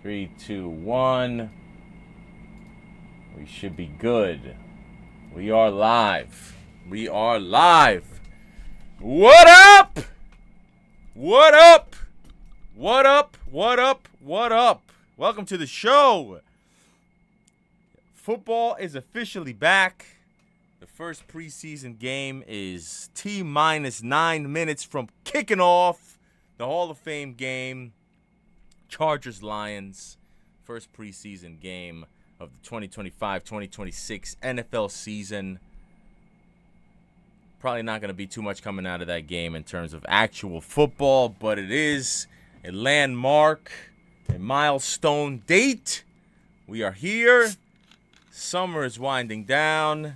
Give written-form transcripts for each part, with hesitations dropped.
Three, two, one. We should be good. We are live. We are live. What up? What up? What up? What up? What up? Welcome to the show. Football is officially back. The first preseason game is T-minus 9 minutes from kicking off the Hall of Fame game. Chargers-Lions, first preseason game of the 2025-2026 NFL season. Probably not going to be too much coming out of that game in terms of actual football, but it is a landmark, a milestone date. We are here. Summer is winding down.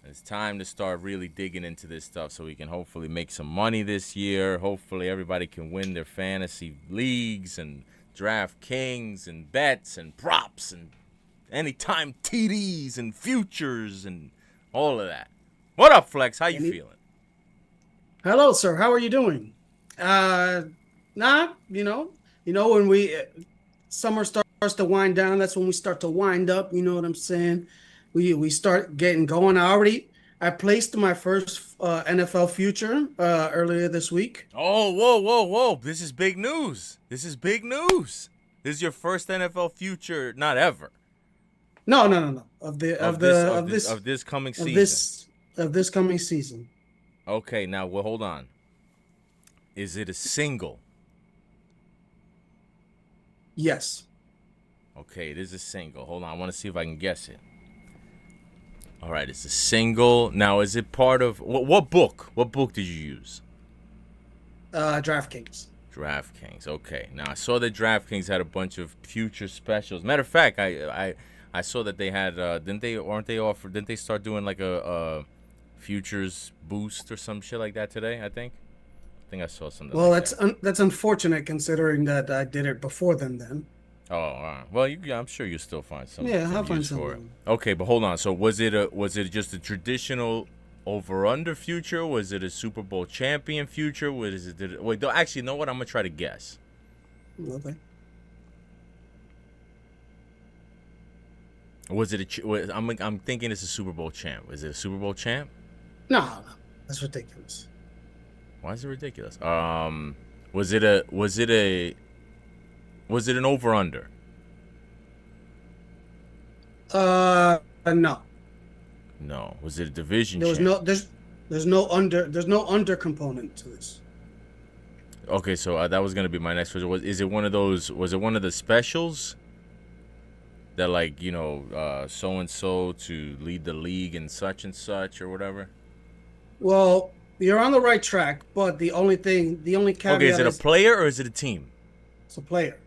It's time to start really digging into this stuff so we can hopefully make some money this year. Hopefully everybody can win their fantasy leagues and draft kings and bets and props and anytime TDs and futures and all of that. What up, Flex? How you feeling? Hello, sir. How are you doing? When summer starts to wind down, that's when we start to wind up. You know what I'm saying? We start getting going. I placed my first NFL future earlier this week. Oh, whoa. This is big news. This is This is your first NFL future, not ever. No. Of this coming season. Of this coming season. Okay, now hold on. Is it a single? Yes. Okay, it is a single. Hold on, I want to see if I can guess it. All right, it's a single. Now, is it part of what book? What book did you use? DraftKings. DraftKings. Okay. Now I saw that DraftKings had a bunch of future specials. Matter of fact, I saw that they had didn't they start doing like a futures boost or some shit like that today? I think I saw something. Well, like that's unfortunate considering that I did it before then. Oh, all right. Well, I'm sure you'll still find some. Yeah, some I'll find use for it. something. Okay, but hold on. So was it just a traditional over/under future? Was it a Super Bowl champion future? Actually, you know what? I'm gonna try to guess. Okay. Was it I'm thinking it's a Super Bowl champ. Is it a Super Bowl champ? No, that's ridiculous. Why is it ridiculous? Was it an over/under? No. No. Was it a division There was champ? there's no under component to this. Okay, so that was gonna be my next question. Was it one of the specials that so and so to lead the league and such or whatever? Well, you're on the right track, but the only caveat Okay, is it a player or is it a team? It's a player.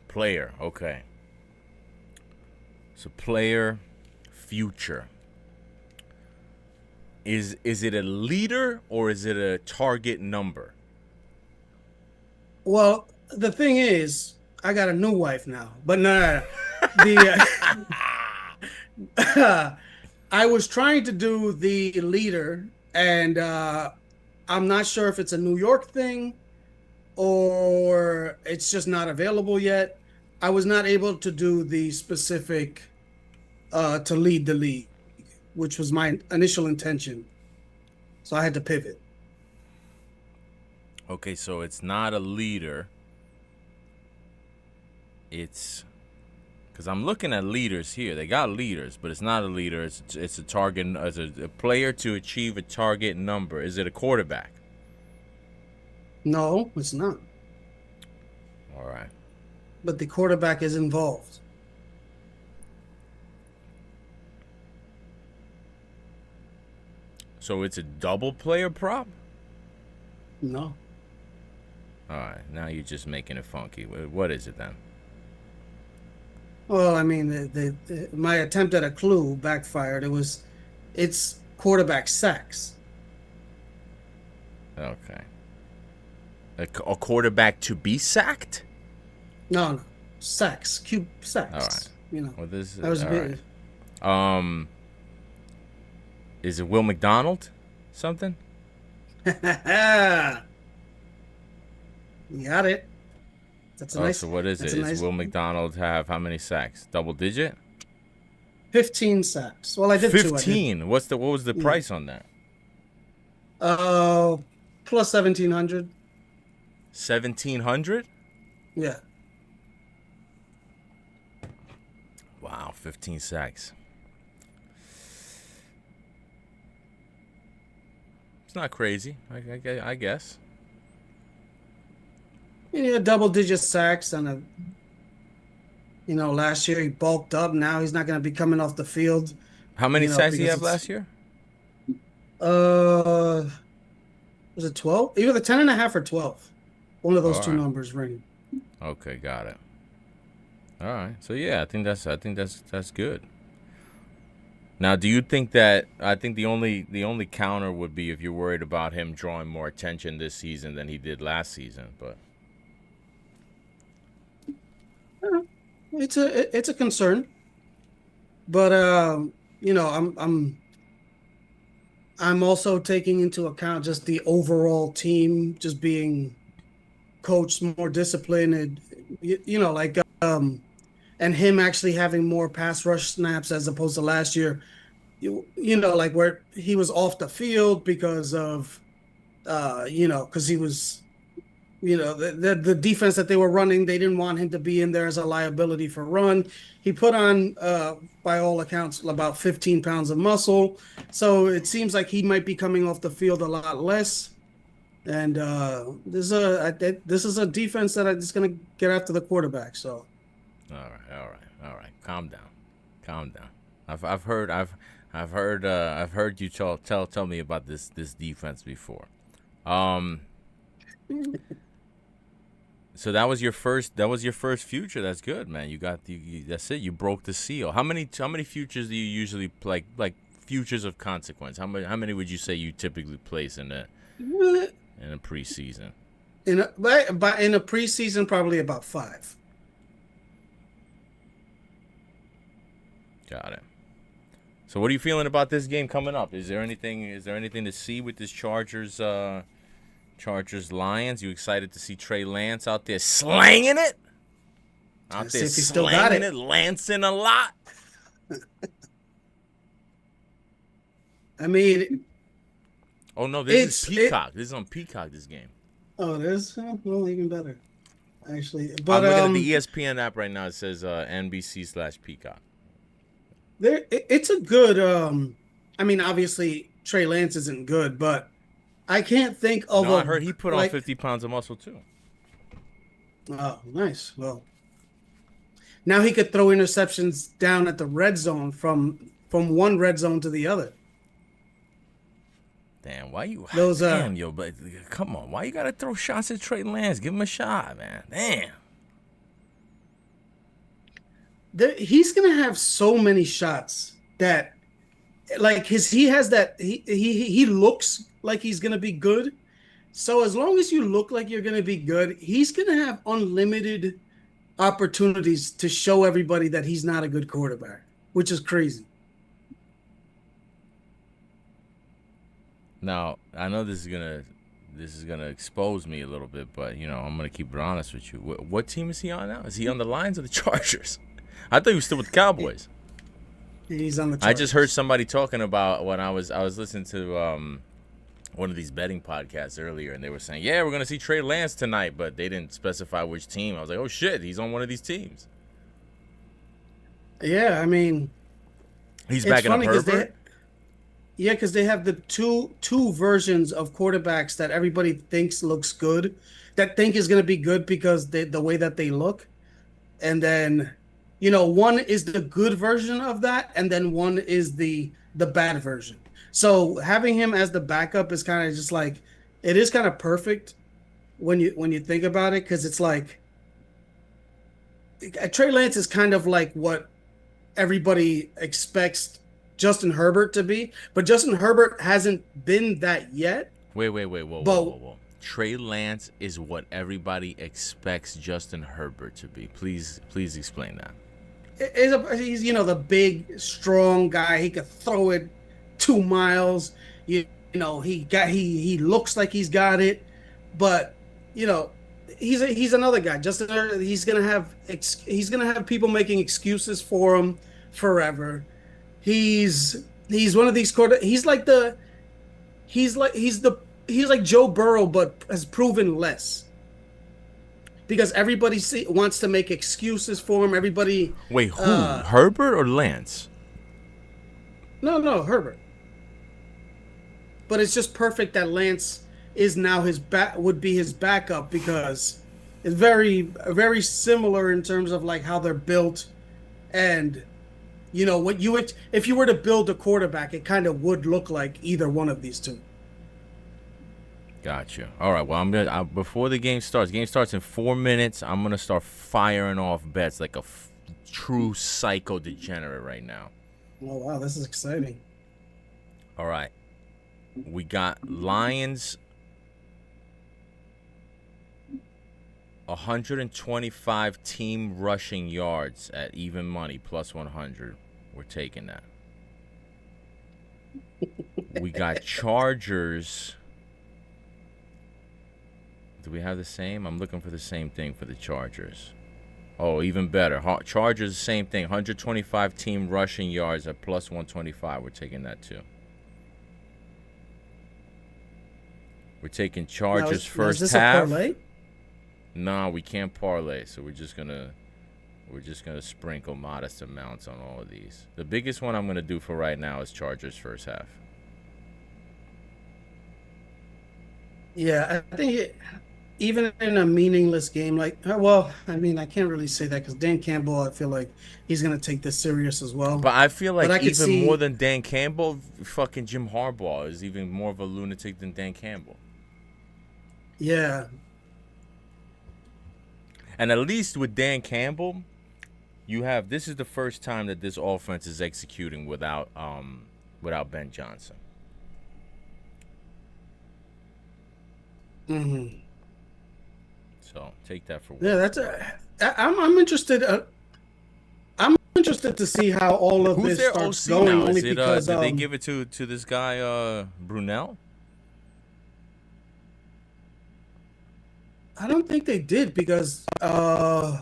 Player, okay. So player, future. Is it a leader or is it a target number? Well, the thing is, I got a new wife now, but no. I was trying to do the leader, and I'm not sure if it's a New York thing or it's just not available yet. I was not able to do the specific to lead the league, which was my initial intention. So I had to pivot. Okay, so it's not a leader. It's because I'm looking at leaders here. They got leaders, but it's not a leader. It's a target as a player to achieve a target number. Is it a quarterback? No, it's not. All right. But the quarterback is involved. So it's a double player prop? No. All right. Now you're just making it funky. What is it then? Well, I mean, my attempt at a clue backfired. It's quarterback sacks. Okay. A quarterback to be sacked? No, sacks, sacks. All right. You know, well, this that was a bit. Right. Is it Will McDonald? Something? You got it. That's a Oh, nice. so what is That's it? a Is nice Will McDonald have how many sacks? Double digit? 15 sacks. Well, I did two. I did. 15. What was the Yeah. price on that? Uh, plus 1,700. 1,700? Yeah. Wow, 15 sacks. It's not crazy, I guess. Yeah, double digit sacks and last year he bulked up. Now he's not going to be coming off the field, How many sacks did he because have it's last year? uh was it 12? Either the 10 and a half or 12. One of Oh, those all two right. numbers ring. Okay, got it. All right. So yeah, I think that's good. Now, do you think that I think the only counter would be if you're worried about him drawing more attention this season than he did last season, but It's a concern, but I'm also taking into account just the overall team just being coached more disciplined, and like and him actually having more pass rush snaps as opposed to last year. Like where he was off the field because of because he was the defense that they were running, they didn't want him to be in there as a liability for run. He put on by all accounts about 15 pounds of muscle, so it seems like he might be coming off the field a lot less. And this is a defense that is going to get after the quarterback. So all right. Calm down. Calm down. I've heard you tell me about this defense before. Um So that was your first future. That's good, man. You got that's it. You broke the seal. How many futures do you usually play, like futures of consequence? How many would you say you typically place in a preseason? in a preseason, probably about five. Got it. So what are you feeling about this game coming up? Is there anything to see with this Chargers Lions? You excited to see Trey Lance out there slanging it? Out See there if he still got slanging it. it, lancing a lot. I mean, Oh no, this is it's it. Peacock. This is on Peacock. This game. Oh, it is. Well, even better, actually. But I'm looking at the ESPN app right now. It says NBC/Peacock. it's a good. I mean, obviously Trey Lance isn't good, but I can't think of No, I a heard he put on like. 50 pounds of muscle too. Oh, nice. Well, now he could throw interceptions down at the red zone from one red zone to the other. Damn, why you? Those Damn, yo, but come on, why you gotta throw shots at Trey Lance? Give him a shot, man. Damn. he's gonna have so many shots that like his he has that he looks like he's gonna be good. So as long as you look like you're gonna be good, he's gonna have unlimited opportunities to show everybody that he's not a good quarterback, which is crazy. Now I know this is gonna expose me a little bit, but I'm gonna keep it honest with you. What team is he on now? Is he on the Lions or the Chargers? I thought he was still with the Cowboys. He's on the I just heard Chargers. somebody talking about when I was listening to one of these betting podcasts earlier, and they were saying, yeah, we're gonna see Trey Lance tonight, but they didn't specify which team. I was like, oh shit, he's on one of these teams. Yeah, I mean, He's it's backing up funny because Herbert. they have the two versions of quarterbacks that everybody thinks looks good, that think is going to be good because the way that they look, and then one is the good version of that, and then one is the bad version. So having him as the backup is kind of just like, it is kind of perfect when you think about it, because it's like Trey Lance is kind of like what everybody expects Justin Herbert to be, but Justin Herbert hasn't been that yet. Wait, whoa, But whoa. Trey Lance is what everybody expects Justin Herbert to be. Please explain that. he's the big, strong guy. He could throw it 2 miles. He looks like he's got it, but you know he's another guy. He's gonna have people making excuses for him forever. He's one of these quarter. He's like Joe Burrow, but has proven less because wants to make excuses for him. Everybody, Wait, who? uh, Herbert or Lance? no, Herbert. But it's just perfect that Lance is now would be his backup because it's very similar in terms of like how they're built and what if you were to build a quarterback, it kind of would look like either one of these two. Gotcha. All right. Well, before the game starts. Game starts in 4 minutes. I'm gonna start firing off bets like a true psycho degenerate right now. Oh wow, this is exciting. All right. We got Lions 125 team rushing yards at even money plus 100. We're taking that. We got Chargers. Do we have the same? I'm looking for the same thing for the Chargers. Oh, even better. Chargers, same thing. 125 team rushing yards at plus 125. We're taking that too. We're taking Chargers first is this half. a parlay? No, we can't parlay, so we're just gonna sprinkle modest amounts on all of these. The biggest one I'm gonna do for right now is Chargers first half. Yeah, I think even in a meaningless game like well, I mean, I can't really say that because Dan Campbell, I feel like he's gonna take this serious as well. But I feel like But I could even more see, than Dan Campbell, fucking Jim Harbaugh is even more of a lunatic than Dan Campbell. yeah, And at least with Dan Campbell, this is the first time that this offense is executing without Ben Johnson. hmm So take that for yeah, what it's that's worth. I'm interested. I'm interested to see how all of Who's this their starts OC going. now? Only Is it because did they give it to this guy Brunell? I don't think they did because no,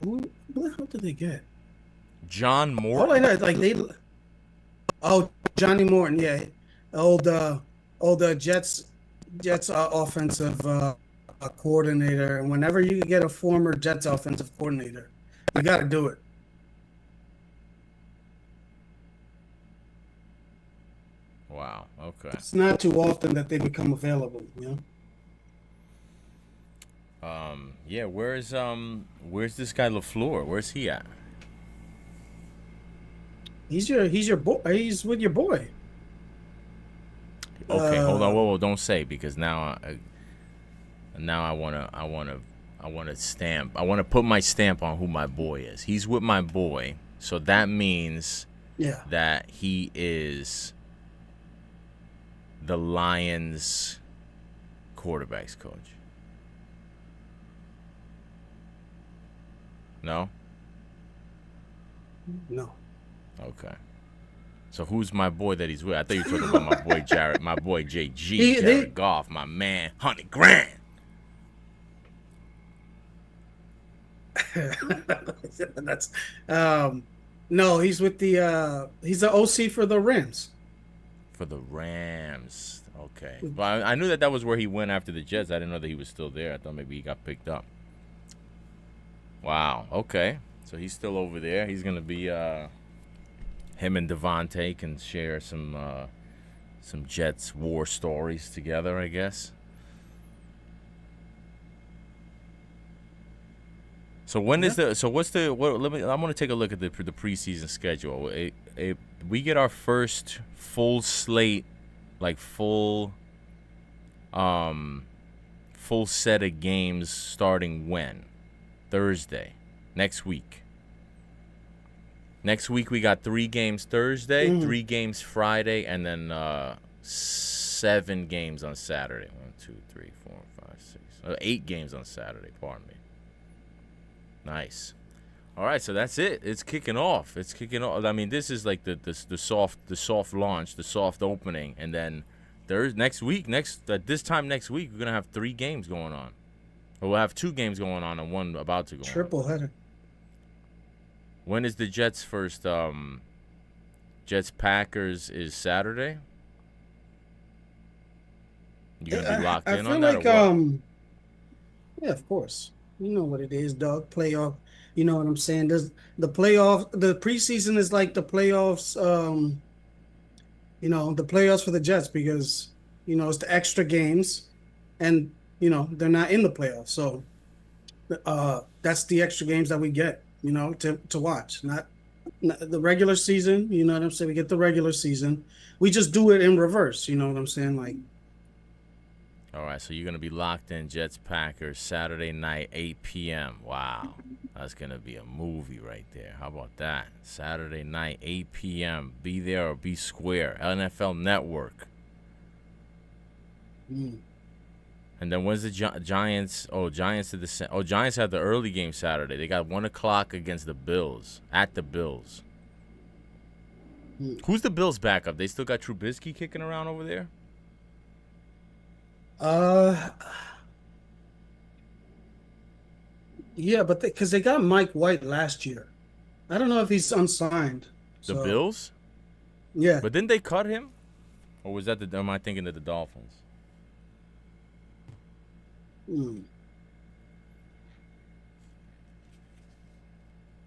who the hell did they get? John All I Morton. know is like Johnny Morton, yeah, old Jets offensive coordinator. And whenever you get a former Jets offensive coordinator, you got to do it. Wow. Okay. It's not too often that they become available. Yeah. Where's this guy LaFleur? Where's he at? He's your boy. He's with your boy. Okay. Hold on. Uh, Whoa. Don't say because now I wanna stamp. I wanna put my stamp on who my boy is. He's with my boy, so that means yeah. that he is the Lions quarterbacks coach. No? No. Okay. So who's my boy that he's with? I thought you were talking about my boy JG, They Jared Goff, my man, 100 grand. that's no, he's with he's the OC for the Rams. For the Rams. Okay. But I knew that was where he went after the Jets. I didn't know that he was still there. I thought maybe he got picked up. Wow. Okay. So he's still over there. He's going to be him and Devontae can share some Jets war stories together, I guess. So when is the? So what's the? What? Let me. I'm gonna take a look at the preseason schedule. We get our first full slate, like full set of games starting when? Thursday, next week. Next week we got 3 games Thursday, 3 games Friday, and then 7 games on Saturday. 1, 2, 3, 4, 5, 6, 8 games on Saturday. Pardon me. Nice. All right, so that's it. It's kicking off. It's kicking off. I mean, this is like the soft launch, the soft opening, and then Next week, at this time next week, we're gonna have 3 games going on. Or we'll have 2 games going on and 1 about to go on. Triple header. When is the Jets first? Jets Packers is Saturday. You gonna be locked in on that, like, or what? yeah, of course. You know what it is, dog. Playoff. You know what I'm saying? There's the playoff. The preseason is like the playoffs. The playoffs for the Jets because it's the extra games, and they're not in the playoffs, so that's the extra games that we get. To watch, not the regular season. You know what I'm saying? We get the regular season. We just do it in reverse. You know what I'm saying? Like. All right, so you're going to be locked in Jets Packers Saturday night, 8 p.m. Wow. That's going to be a movie right there. How about that? Saturday night, 8 p.m. Be there or be square. NFL Network. Mm. And then when's the Giants? Oh, Giants did the Giants had the early game Saturday. They got 1 o'clock against the Bills, at the Bills. Who's the Bills' backup? They still got Trubisky kicking around over there? Yeah, but because they got Mike White last year. I don't know if he's unsigned. The Bills? Yeah. But didn't they cut him? Or was that am I thinking of the Dolphins?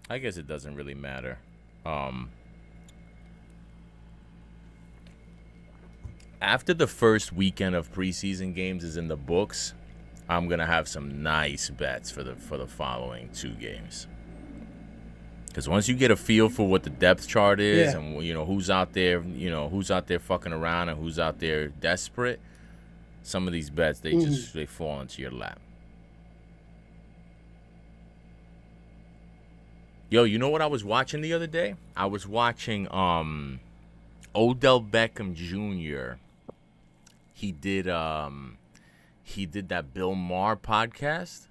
I guess it doesn't really matter. After the first weekend of preseason games is in the books, I'm gonna have some nice bets for the following 2 games. Because once you get a feel for what the depth chart is, and who's out there, who's out there fucking around and who's out there desperate, some of these bets they fall into your lap. Yo, you know what I was watching the other day? I was watching Odell Beckham Jr. He did that Bill Maher podcast.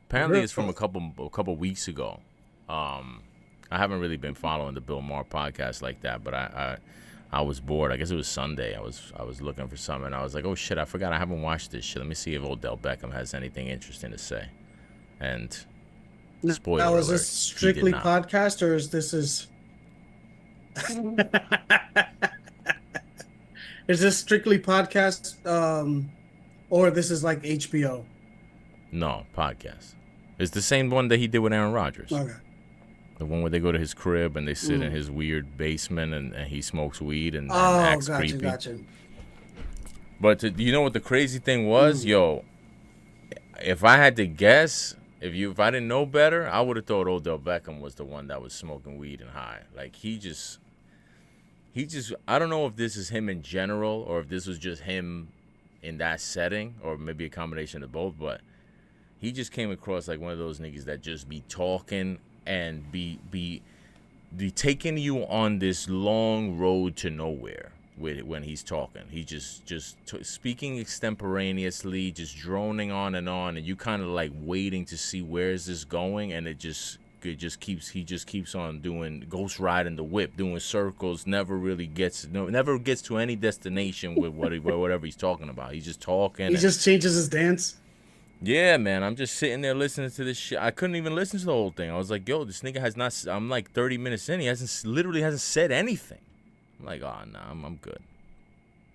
Apparently, it's from a couple weeks ago. I haven't really been following the Bill Maher podcast like that, but I was bored. I guess it was Sunday. I was looking for something, and I was like, oh shit, I forgot I haven't watched this shit. Let me see if Odell Beckham has anything interesting to say. And spoiler alert, is this strictly podcast, or is this is this strictly podcast, or this is like HBO? No, podcast. It's the same one that he did with Aaron Rodgers. Okay. The one where they go to his crib and they sit in his weird basement and he smokes weed and acts creepy. Gotcha. But you know what the crazy thing was? Yo, if I had to guess, if I didn't know better, I would have thought Odell Beckham was the one that was smoking weed and high. Like, he just, I don't know if this is him in general or if this was just him in that setting or maybe a combination of both, but he just came across like one of those niggas that just be talking and be taking you on this long road to nowhere when he's talking. He just speaking extemporaneously, just droning on, and you kind of like waiting to see where is this going, and he just keeps on ghost riding the whip, doing circles, never gets to any destination with whatever he's talking about. He's just talking. He just changes his dance. Yeah, man, I'm just sitting there listening to this shit. I couldn't even listen to the whole thing. I was like, yo, this nigga has not. I'm like 30 minutes in. He literally hasn't said anything. I'm like, oh, nah, I'm good.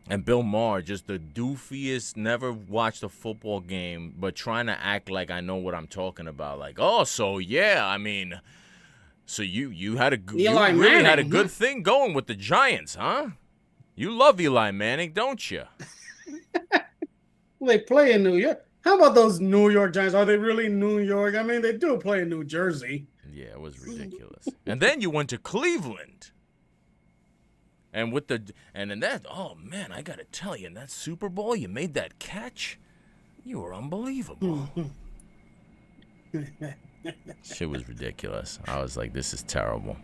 And Bill Maher, just the doofiest, never watched a football game, but trying to act like I know what I'm talking about. Like, oh, so yeah, I mean, so you had a good thing going with the Giants, huh? You love Eli Manning, don't you? They play in New York. How about those New York Giants? Are they really New York? I mean, they do play in New Jersey. Yeah, it was ridiculous. And then you went to Cleveland. And then that, oh man, I gotta tell you, in that Super Bowl, you made that catch. You were unbelievable. Shit was ridiculous. I was like, this is terrible.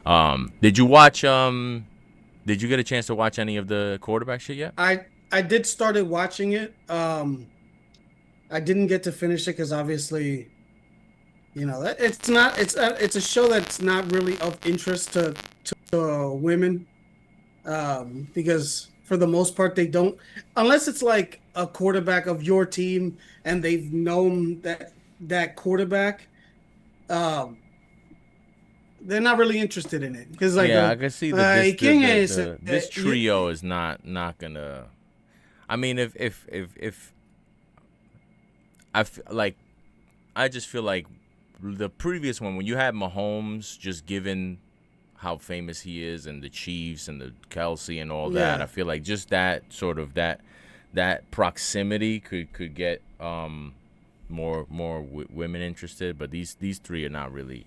Did you get a chance to watch any of the quarterback shit yet? I did started watching it. I didn't get to finish it because obviously, it's a show that's not really of interest to women. because for the most part they don't, unless it's like a quarterback of your team and they've known that quarterback. Um, they're not really interested in it because like Yeah, I can see that ¿quién es? this You, trio is not gonna. I mean, if like I just feel like the previous one when you had Mahomes, just given how famous he is and the Chiefs and the Kelsey and all that, I yeah, feel like just that sort of that proximity could get more women interested. But these three are not really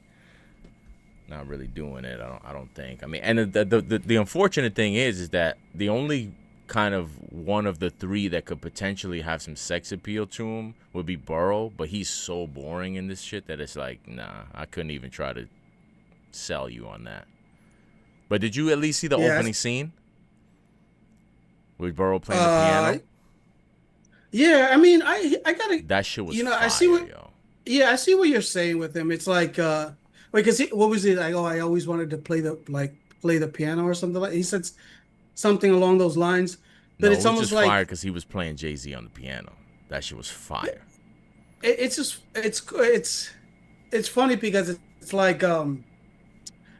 doing it. I don't think. I mean, and the unfortunate thing is that the only kind of one of the three that could potentially have some sex appeal to him would be Burrow, but he's so boring in this shit that it's like, nah, I couldn't even try to sell you on that. But did you at least see the yeah. opening scene with Burrow playing the Uh, piano? yeah. I mean, I gotta, That shit was I see fire, what, yo. yeah, I see what you're saying with him. It's like, wait, because what was it? Like, oh, I always wanted to play the piano or something like. He said something along those lines, but No, it it's was almost just fire like because he was playing Jay-Z on the piano. That shit was fire. it's just it's funny because it's like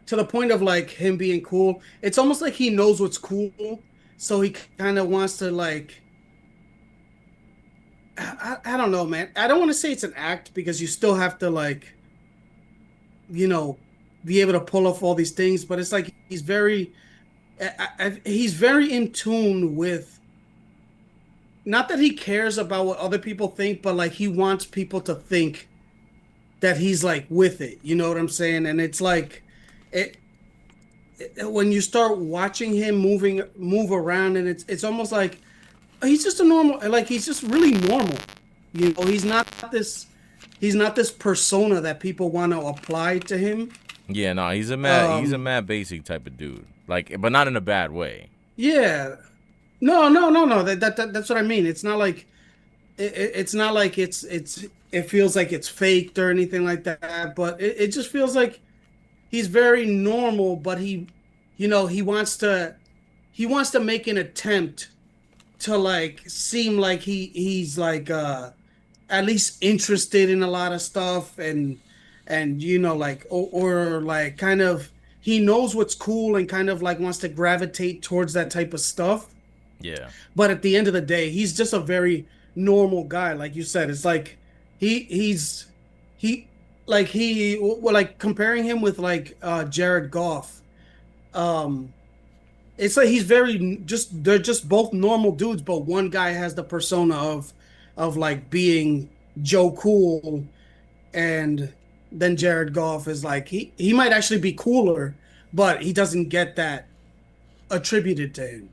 to the point of like him being cool. It's almost like he knows what's cool, so he kind of wants to like I don't know, man. I don't want to say it's an act because you still have to like you know be able to pull off all these things, but it's like he's very in tune with not that he cares about what other people think, but like he wants people to think that he's like with it. You know what I'm saying? And it's like it when you start watching him move around, and it's almost like he's just a normal, like he's just really normal. You know, he's not this persona that people want to apply to him. Yeah, no, he's a Um, mad basic type of dude. Like, but not in a bad way. yeah. No, no, no, no. That's what I mean. It's not like it's not like it feels like it's faked or anything like that, but it just feels like he's very normal, but he wants to make an attempt to like seem like he's like at least interested in a lot of stuff and like or like kind of he knows what's cool and kind of like wants to gravitate towards that type of stuff. Yeah, But at the end of the day, he's just a very normal guy, like you said. It's like he's he like comparing him with like Jared Goff. Um it's like he's very just they're just both normal dudes, but one guy has the persona of like being Joe Cool, and then Jared Goff is like he might actually be cooler, but he doesn't get that attributed to him.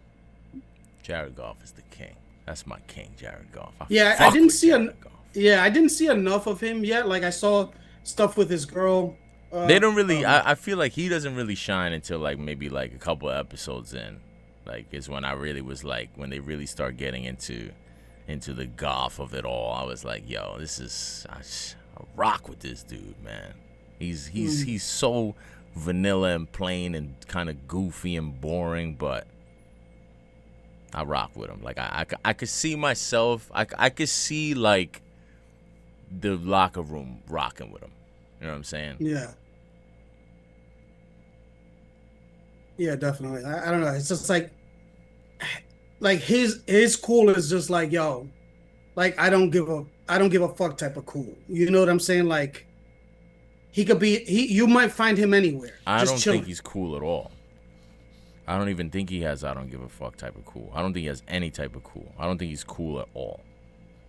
Jared Goff is the king. That's my king, Jared Goff. I Yeah, I fuck didn't with see an Jared Goff. yeah, I didn't see enough of him yet. Like I saw stuff with his girl. They don't really. Um, I feel like he doesn't really shine until like maybe like a couple of episodes in. Like is when I really was like when they really start getting into the golf of it all. I was like, yo, this is I rock with this dude, man. hmm. He's so vanilla and plain and kind of goofy and boring, but I rock with him. Like I could see myself. I could see like the locker room rocking with him. You know what I'm saying? Yeah, yeah, definitely. I don't know. It's just like his cool is just like yo, like I don't give a fuck type of cool. You know what I'm saying? Like he could be he you might find him anywhere, I just don't think chilling. he's cool at all. I don't even think he has I don't give a fuck type of cool. I don't think he has any type of cool. I don't think he's cool at all.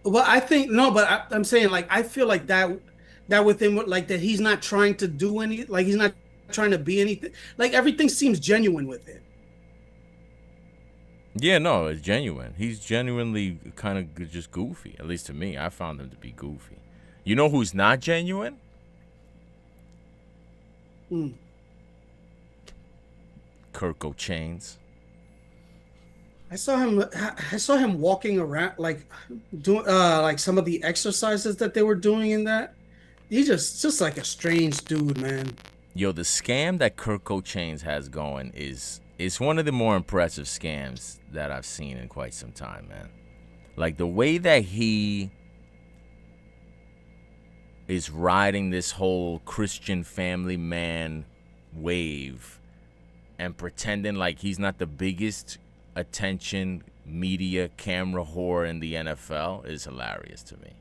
Well, I think no, but I'm saying like I feel like that with him like that he's not trying to do any like he's not trying to be anything. Like everything seems genuine with him. Yeah, no, it's genuine. He's genuinely kind of just goofy. At least to me, I found him to be goofy. You know who's not genuine? Hmm. Kirk Chains. I saw him walking around like doing like some of the exercises that they were doing in that. He's just like a strange dude, man. Yo, the scam that Kirk Chains has going is it's one of the more impressive scams that I've seen in quite some time, man. Like the way that he is riding this whole Christian family man wave and pretending like he's not the biggest attention media camera whore in the NFL is hilarious to me.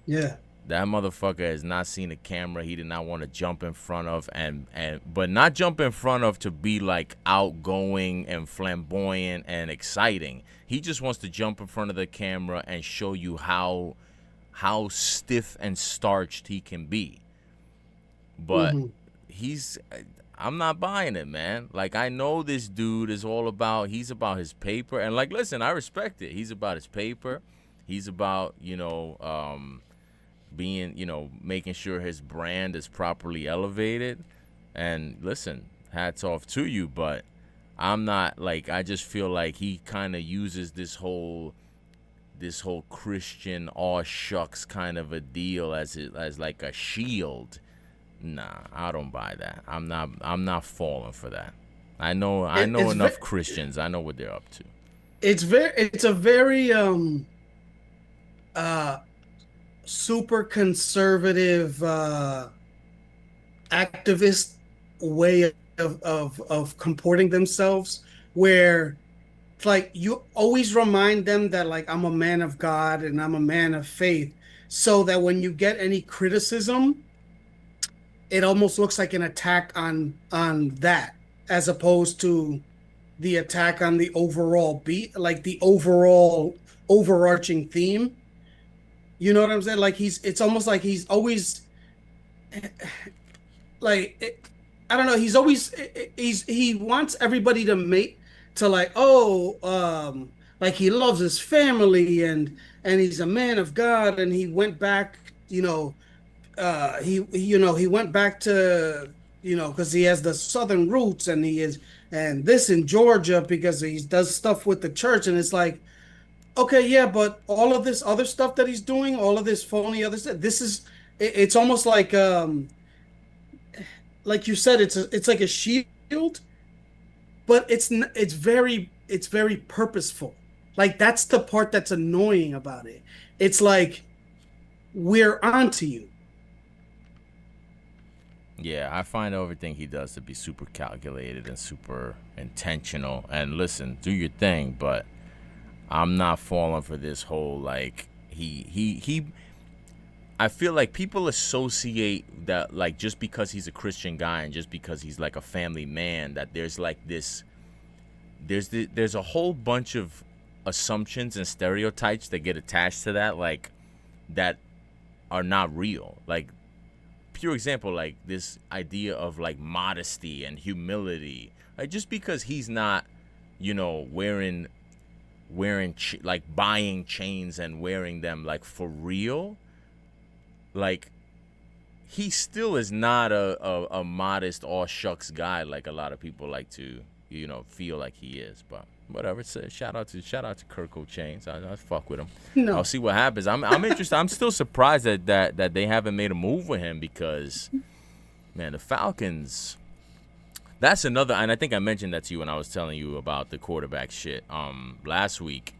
Yeah. That motherfucker has not seen a camera he did not want to jump in front of, and but not jump in front of to be like outgoing and flamboyant and exciting. He just wants to jump in front of the camera and show you how stiff and starched he can be. But Hmm. he's I'm not buying it, man. Like I know this dude is all about he's about his paper, and like listen, I respect it. He's about his paper. He's about, being, making sure his brand is properly elevated. And listen, hats off to you, but I'm not like I just feel like he kind of uses this whole Christian aw shucks kind of a deal as like a shield. Nah, I don't buy that. I'm not falling for that. I know It's enough very, Christians. I know what they're up to. it's a very uh super conservative activist way of comporting themselves, where it's like you always remind them that like I'm a man of God and I'm a man of faith, so that when you get any criticism, it almost looks like an attack on that, as opposed to the attack on the overall beat, like the overall overarching theme. You know what I'm saying? Like it's almost like he's always like I don't know. He's always he wants everybody to make to like, oh, like he loves his family and he's a man of God, and he went back, he went back to, because he has the southern roots, and he is, and this in Georgia because he does stuff with the church, and it's like, okay, yeah, but all of this other stuff that he's doing, all of this phony other stuff, this is it's almost like you said, it's like a shield, but it's very purposeful. Like that's the part that's annoying about it. It's like we're onto you. Yeah, I find everything he does to be super calculated and super intentional. And listen, do your thing, but I'm not falling for this whole like he I feel like people associate that like just because he's a Christian guy and just because he's like a family man that there's like this there's a whole bunch of assumptions and stereotypes that get attached to that like that are not real. Like pure example like this idea of like modesty and humility. Like just because he's not, like buying chains and wearing them like for real, like he still is not a modest all shucks guy like a lot of people like to feel like he is. But whatever. It's shout out to Kirko Chains. I fuck with him. I'll No, see what happens. I'm interested. I'm still surprised that they haven't made a move with him because man, the Falcons. That's another, and I think I mentioned that to you when I was telling you about the quarterback shit last week.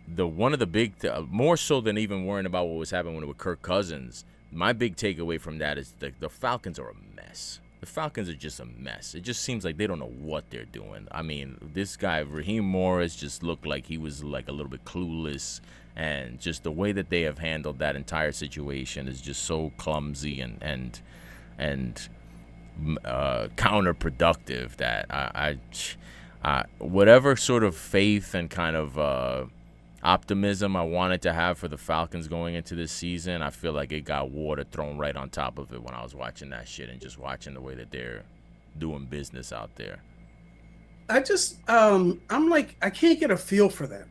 The one of the big more so than even worrying about what was happening with Kirk Cousins. My big takeaway from that is the Falcons are a mess. The Falcons are just a mess. It just seems like they don't know what they're doing. I mean, this guy Raheem Morris just looked like he was like a little bit clueless, and just the way that they have handled that entire situation is just so clumsy and counterproductive that I whatever sort of faith and kind of optimism I wanted to have for the Falcons going into this season, I feel like it got water thrown right on top of it when I was watching that shit and just watching the way that they're doing business out there. I'm like I can't get a feel for them,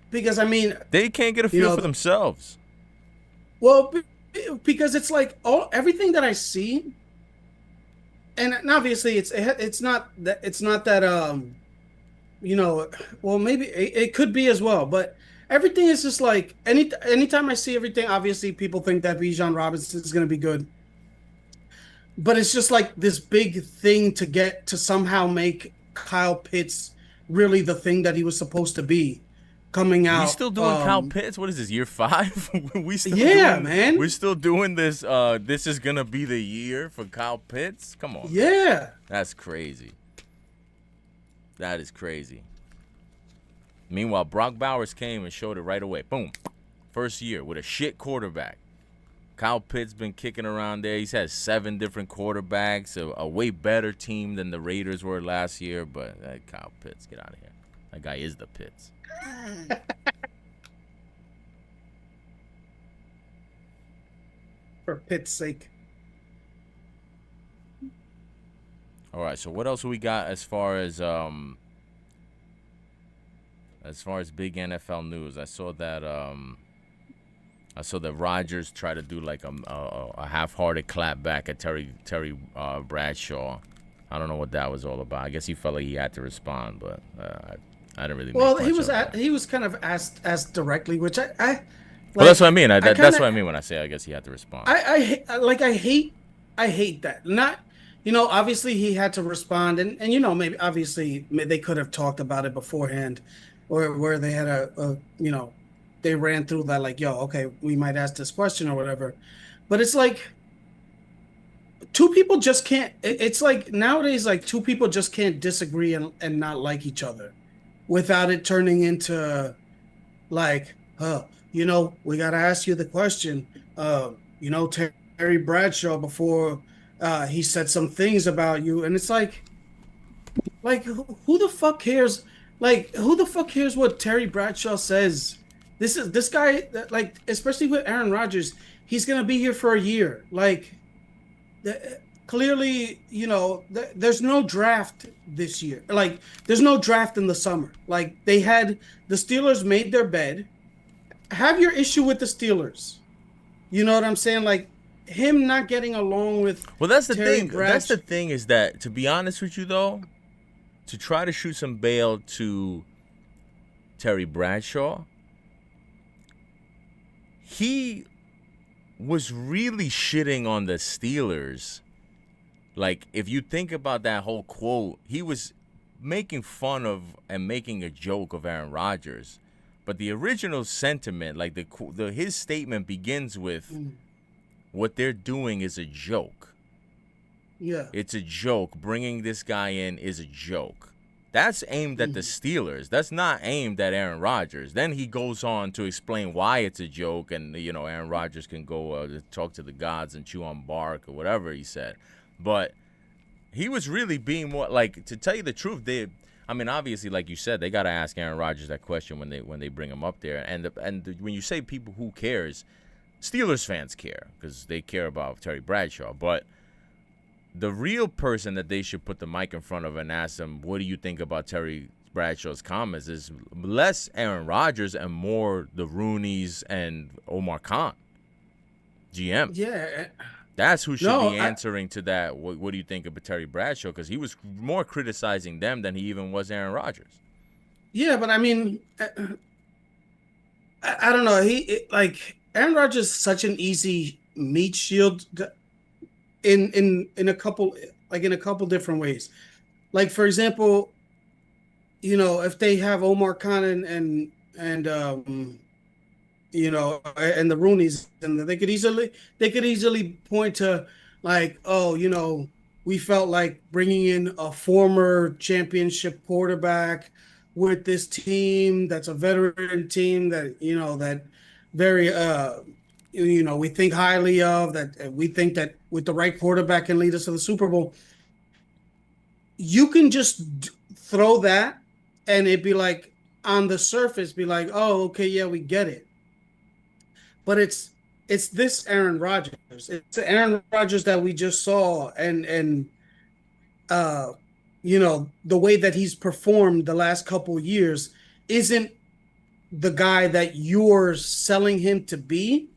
because I mean, They can't get a you feel for know, themselves. well, because it's like all everything that I see, and obviously it's not that you know, well, maybe it could be as well, but everything is just like anytime I see everything, obviously people think that Bijan Robinson is going to be good. but it's just like this big thing to get to somehow make Kyle Pitts really the thing that he was supposed to be coming We out. still doing Kyle Pitts? What is this, year 5? Yeah, We're man. still doing this this is gonna be the year for Kyle Pitts? Come on, man. Yeah. That's crazy. That is crazy. Meanwhile, Brock Bowers came and showed it right away. Boom. First year with a shit quarterback. Kyle Pitts been kicking around there. He's had 7 different quarterbacks, a way better team than the Raiders were last year. But Kyle Pitts, get out of here. That guy is the Pitts. For Pitt's sake. All right, so what else we got as far as big NFL news? I saw that Rodgers tried to do like a half-hearted clap back at Terry Bradshaw. I don't know what that was all about. I guess he felt like he had to respond, but I didn't really make Well, much of that. he was kind of asked directly, which I Well, that's what I like. mean. I kind That's of what I mean when I say I guess he had to respond. like I hate that. Not obviously he had to respond, and maybe obviously they could have talked about it beforehand, or where they had they ran through that like, yo, okay, we might ask this question or whatever. But it's like two people just can't. It's like nowadays, like two people just can't disagree and not like each other without it turning into like, we got to ask you the question. Terry Bradshaw before he said some things about you, and it's like who the fuck cares? Like, who the fuck cares what Terry Bradshaw says? This guy, like, especially with Aaron Rodgers, he's gonna be here for a year. Like, clearly, there's no draft this year. Like, there's no draft in the summer. Like, the Steelers made their bed. Have your issue with the Steelers. You know what I'm saying? Like, him not getting along with Well, that's the Terry thing. That's the Bradshaw. thing is that, to be honest with you, though, to try to shoot some bail to Terry Bradshaw, he was really shitting on the Steelers. Like, if you think about that whole quote, he was making fun of and making a joke of Aaron Rodgers. But the original sentiment, like his statement begins with, Mm, what they're doing is a joke. yeah. It's a joke. Bringing this guy in is a joke. That's aimed at the Mm, Steelers. That's not aimed at Aaron Rodgers. Then he goes on to explain why it's a joke, and Aaron Rodgers can go talk to the gods and chew on bark or whatever he said. But he was really being more like, to tell you the truth. I mean, obviously, like you said, they got to ask Aaron Rodgers that question when they bring him up there. And when you say people, who cares? Steelers fans care because they care about Terry Bradshaw, but the real person that they should put the mic in front of and ask them, what do you think about Terry Bradshaw's comments, is less Aaron Rodgers and more the Rooneys and Omar Khan, GM. yeah. That's who should No, be answering to that. What do you think of Terry Bradshaw? Because he was more criticizing them than he even was Aaron Rodgers. yeah, but I mean, I don't know. Like Aaron Rodgers is such an easy meat shield in a couple different ways. Like, for example, if they have Omar Khan and the Roonies, and they could easily point to like, oh, we felt like bringing in a former championship quarterback with this team that's a veteran team that very we think highly of, that we think that with the right quarterback can lead us to the Super Bowl. You can just throw that and it'd be like, on the surface, be like, oh, okay, yeah, we get it. But it's this Aaron Rodgers. It's the Aaron Rodgers that we just saw, and uh the way that he's performed the last couple years isn't the guy that you're selling him to be.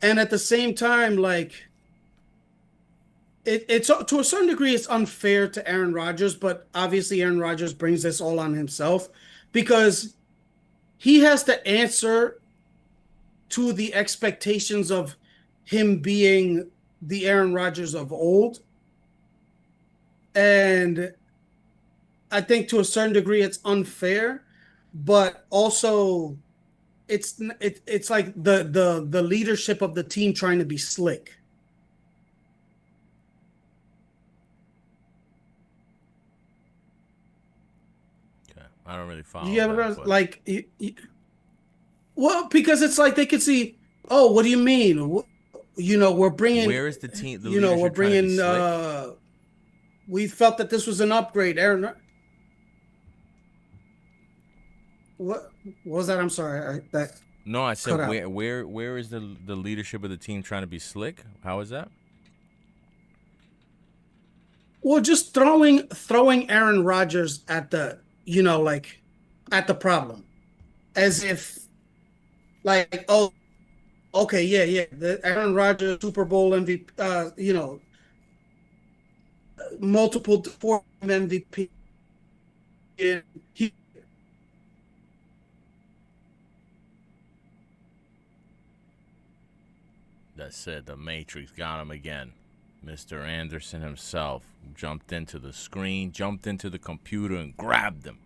And at the same time, like, it's to a certain degree, it's unfair to Aaron Rodgers, but obviously Aaron Rodgers brings this all on himself because he has to answer to the expectations of him being the Aaron Rodgers of old. And I think to a certain degree it's unfair, but also it's like the leadership of the team trying to be slick. Okay. I don't really You follow that, ever but like well, because it's like they could see, oh, what do you mean? We're bringing, where is the team, the we're leadership trying to be bringing. slick? We felt that this was an upgrade. Aaron, what was that? I'm sorry, that No, I cut said out. where is the leadership of the team trying to be slick? How is that? Well, just throwing Aaron Rodgers at the, like at the problem, as if like, oh, okay, yeah, yeah, the Aaron Rodgers Super Bowl MVP, multiple four MVP. He That said, the Matrix got him again. Mr. Anderson himself jumped into the screen, jumped into the computer, and grabbed him.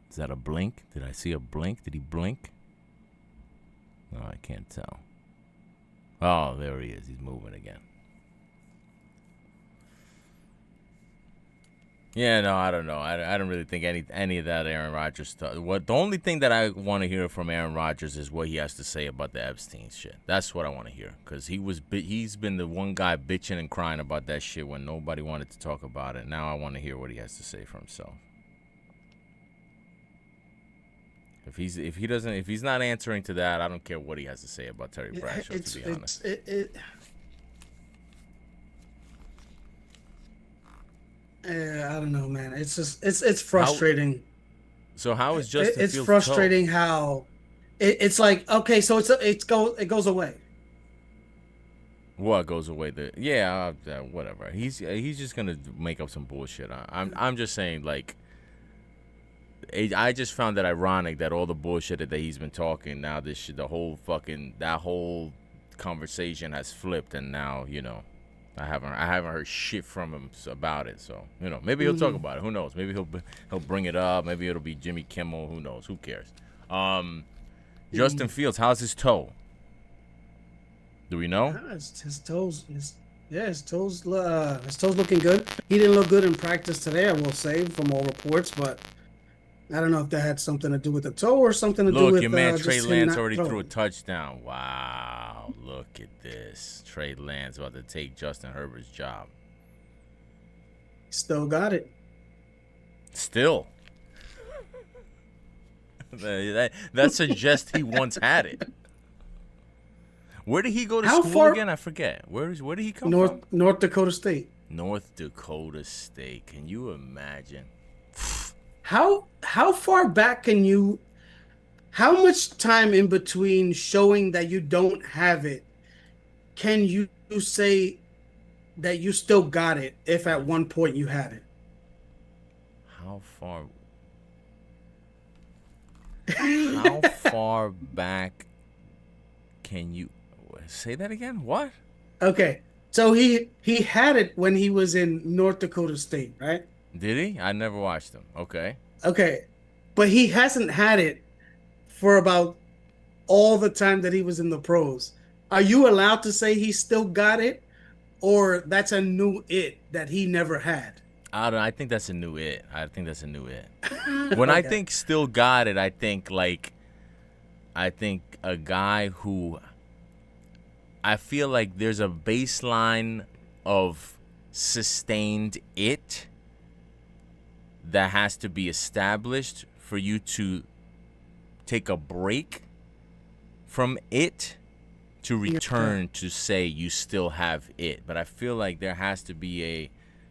Is that a blink? Did I see a blink? Did he blink? No, I can't tell. Oh, there he is. He's moving again. Yeah, no, I don't know. I don't really think any of that Aaron Rodgers stuff. The only thing that I want to hear from Aaron Rodgers is what he has to say about the Epstein shit. That's what I want to hear, because he's been the one guy bitching and crying about that shit when nobody wanted to talk about it. Now I want to hear what he has to say for himself. If he's not answering to that, I don't care what he has to say about Terry Bradshaw. To be honest, I don't know, man. It's just it's frustrating. How is Justin It's Fields' toe? frustrating how it's like, okay, so it goes away. What goes away? Whatever. He's just gonna make up some bullshit. I'm just saying, like, I just found it ironic that all the bullshit that he's been talking now, this shit, that whole conversation has flipped, and now I haven't heard shit from him about it. So maybe he'll talk Hmm. about it. Who knows? Maybe he'll bring it up. Maybe it'll be Jimmy Kimmel. Who knows? Who cares? Justin Fields, how's his toe? Do we know? Yeah, his toes, his toes looking good. He didn't look good in practice today, I will say, from all reports, but I don't know if that had something to do with the toe or something to do Look, your with man Trey just him Lance not already threw a throwing. touchdown. Wow, look at this. Trey Lance about to take Justin Herbert's job. Still got it. Still. That suggests he once had it. Where did he go to How school far again? I forget. Where did he come from? North Dakota State? North Dakota State. Can you imagine? How far back can you? How much time in between showing that you don't have it can you say that you still got it if at one point you had How far? How it? far back can you say that again? What? Okay. So he had it when he was in North Dakota State, right? Did he? I never watched him. Okay. Okay. But he hasn't had it for about all the time that he was in the pros. Are you allowed to say he still got it, or that's a new it that he never had? I don't. I think that's a new it. I think that's a new it. When I Okay. think still got it, I think a guy who I feel like there's a baseline of sustained it that has to be established for you to take a break from it to Okay. return to say you still have it. But I feel like there has to be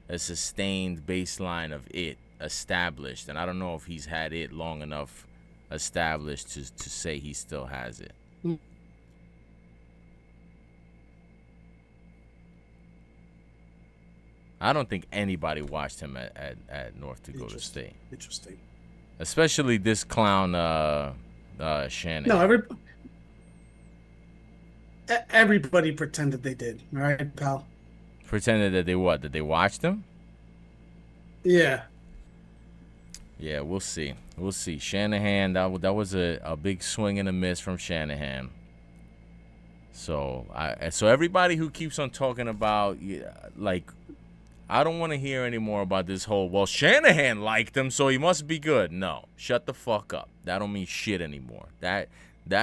a sustained baseline of it established, and I don't know if he's had it long enough established to say he still has it. I don't think anybody watched him at North Dakota Interesting. State, Interesting. especially this clown No, Shanahan. every Everybody pretended they did, right, pal? Pretended that they what? That they watched him? Yeah. Yeah, we'll see. We'll see. Shanahan, that was a big swing and a miss from Shanahan. So everybody who keeps on talking about like I don't want to hear any more about this whole, well, Shanahan liked him, so he must be good. No, shut the fuck up. That don't mean shit anymore. That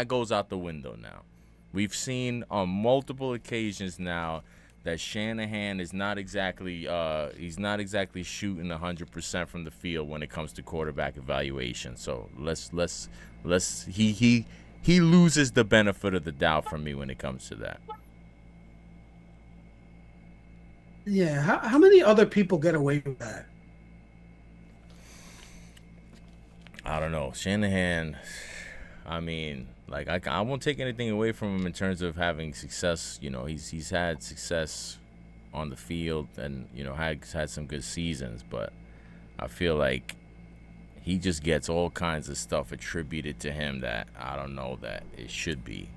goes out the window now. We've seen on multiple occasions now that Shanahan is not exactly he's not exactly shooting 100% from the field when it comes to quarterback evaluation. So let's he loses the benefit of the doubt from me when it comes to that. Yeah. How many other people get away with that? I don't know. Shanahan, I mean, like I won't take anything away from him in terms of having success. You know, he's had success on the field and had some good seasons, but I feel like he just gets all kinds of stuff attributed to him that I don't know that it should be.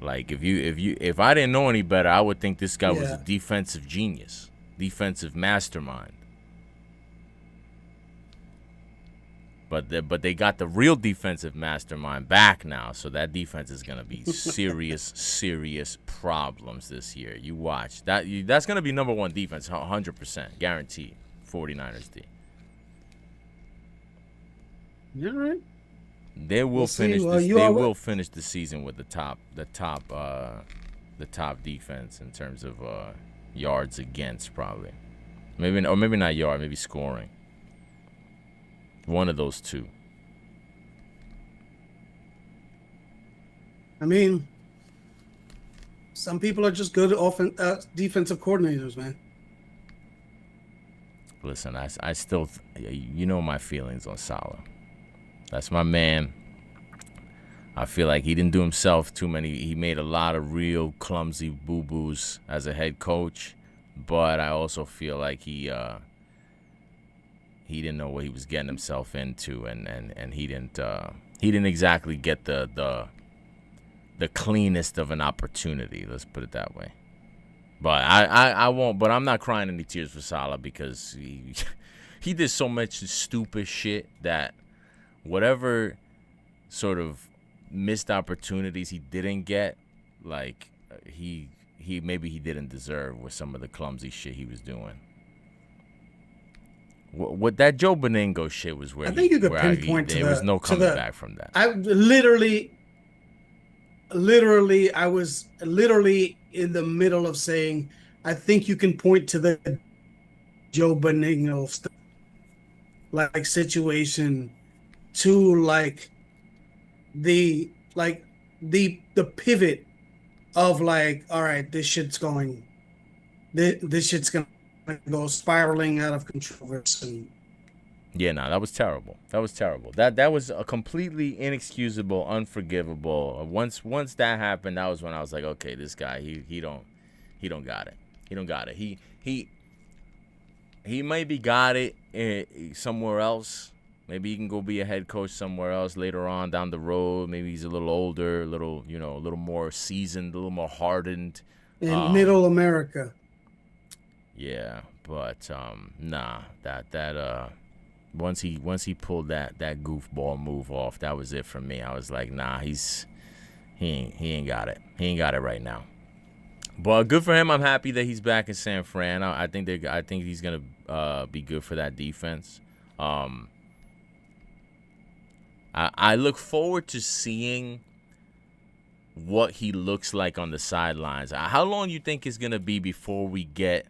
Like if I didn't know any better, I would think this guy was a Yeah. defensive genius, defensive mastermind. But they got the real defensive mastermind back now, so that defense is gonna be serious problems this year. You watch that. That's gonna be number one defense, 100% guaranteed. 49ers D. All right. They will We'll see. finish Well, this. you They are. will finish the season with the top defense in terms of yards against, probably. Maybe not yard, maybe scoring. One of those two. I mean, some people are just good defensive coordinators, man. Listen, I still, you know my feelings on Salah. That's my man. I feel like he didn't do himself too many. He made a lot of real clumsy boo-boos as a head coach, but I also feel like he didn't know what he was getting himself into, and he didn't exactly get the cleanest of an opportunity. Let's put it that way. But I won't. But I'm not crying any tears for Salah because he did so much stupid shit that whatever sort of missed opportunities he didn't get, like he maybe he didn't deserve with some of the clumsy shit he was doing. What that Joe Beningo shit was I think you could pinpoint there was no to coming the. back from that. I literally, I was literally in the middle of saying, I think you can point to the Joe Benigno like situation to the the pivot of like, all right, this shit's gonna go spiraling out of control. And Yeah, no, that was terrible. That was terrible. That was a completely inexcusable, unforgivable. Once that happened, that was when I was like, okay, this guy, he don't got it. He don't got it. He maybe got it somewhere else. Maybe he can go be a head coach somewhere else later on down the road. Maybe he's a little older, a little more seasoned, a little more hardened. in middle America. Yeah, but nah, that once he pulled that goofball move off, that was it for me. I was like, nah, he ain't got it. He ain't got it right now. But good for him. I'm happy that he's back in San Fran. I think he's gonna be good for that defense. I look forward to seeing what he looks like on the sidelines. How long do you think it's gonna be before we get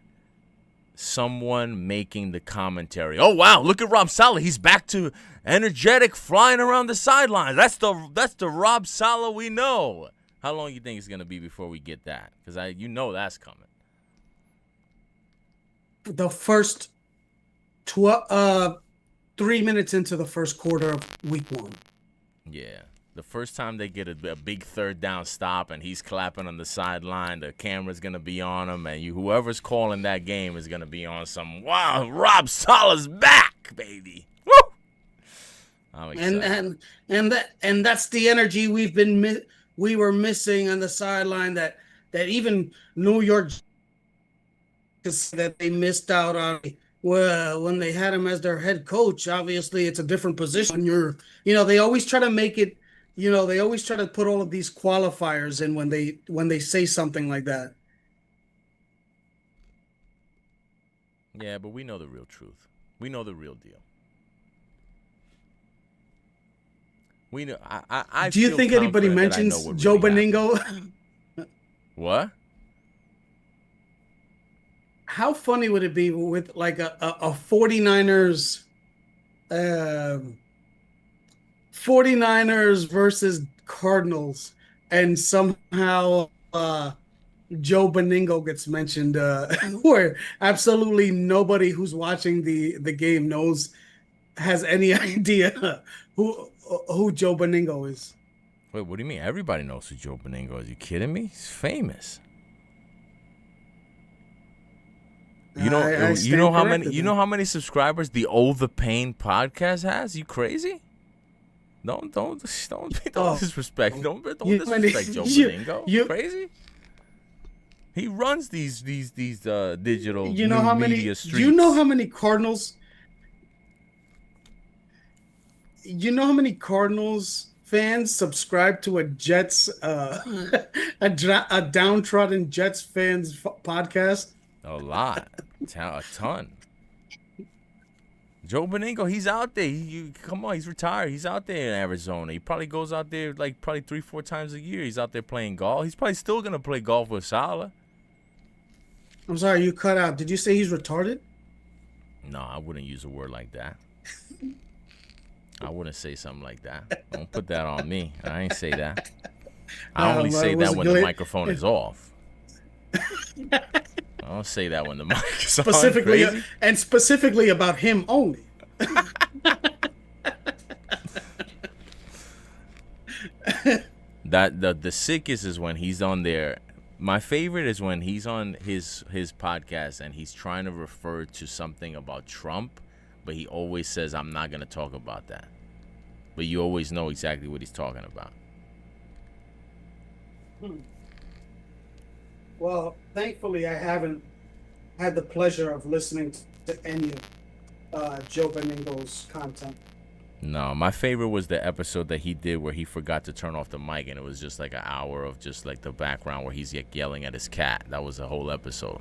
someone making the commentary? Oh wow, look at Rob Saleh. He's back to energetic, flying around the sidelines. That's the Rob Saleh we know. How long do you think it's gonna be before we get that? Because that's coming. The first 3 minutes into the first quarter of week one. Yeah. The first time they get a big third down stop and he's clapping on the sideline, the camera's going to be on him, and whoever's calling that game is going to be on some, wow, Rob Saleh's back, baby. Woo! I'm excited. And that's the energy we were missing on the sideline that even New York that they missed out on. Well, when they had him as their head coach, obviously it's a different position. When they always try to make it, they always try to put all of these qualifiers in when they say something like that. Yeah, but we know the real truth. We know the real deal. We know. I Do you feel think anybody confident that I know mentions what Joe really happened. Beningo? What? How funny would it be with like a 49ers 49ers versus Cardinals, and somehow Joe Beningo gets mentioned, where absolutely nobody who's watching the game has any idea who Joe Beningo is. Wait, what do you mean? Everybody knows who Joe Beningo is. You kidding me? He's famous. I You know stand how many corrected you then. know how many subscribers the Oh the Pain podcast has? You crazy? Don't Oh, disrespect. Don't you disrespect Joe you Beningo. you Crazy? He runs these digital you know new how media many you know streets. how many Cardinals you know how many Cardinals fans subscribe to a Jets a downtrodden Jets fans podcast? A lot, a ton. Joe Beningo, he's out there. Come on, he's retired. He's out there in Arizona. He probably goes out there like probably 3-4 times a year. He's out there playing golf. He's probably still gonna play golf with Salah. I'm sorry, you cut out. Did you say he's retarded? No, I wouldn't use a word like that. I wouldn't say something like that. Don't put that on me. I ain't say that. I only Well, say it was that a when the glitch. microphone is off. I don't say that when the mic is on. Specifically, Crazy. and specifically about him only. That the sickest is when he's on there. My favorite is when he's on his podcast and he's trying to refer to something about Trump, but he always says, "I'm not gonna talk about that." But you always know exactly what he's talking about. Well, thankfully, I haven't had the pleasure of listening to any of Joe Beningo's content. No, my favorite was the episode that he did where he forgot to turn off the mic and it was just like an hour of just like the background where he's like yelling at his cat. That was a whole episode.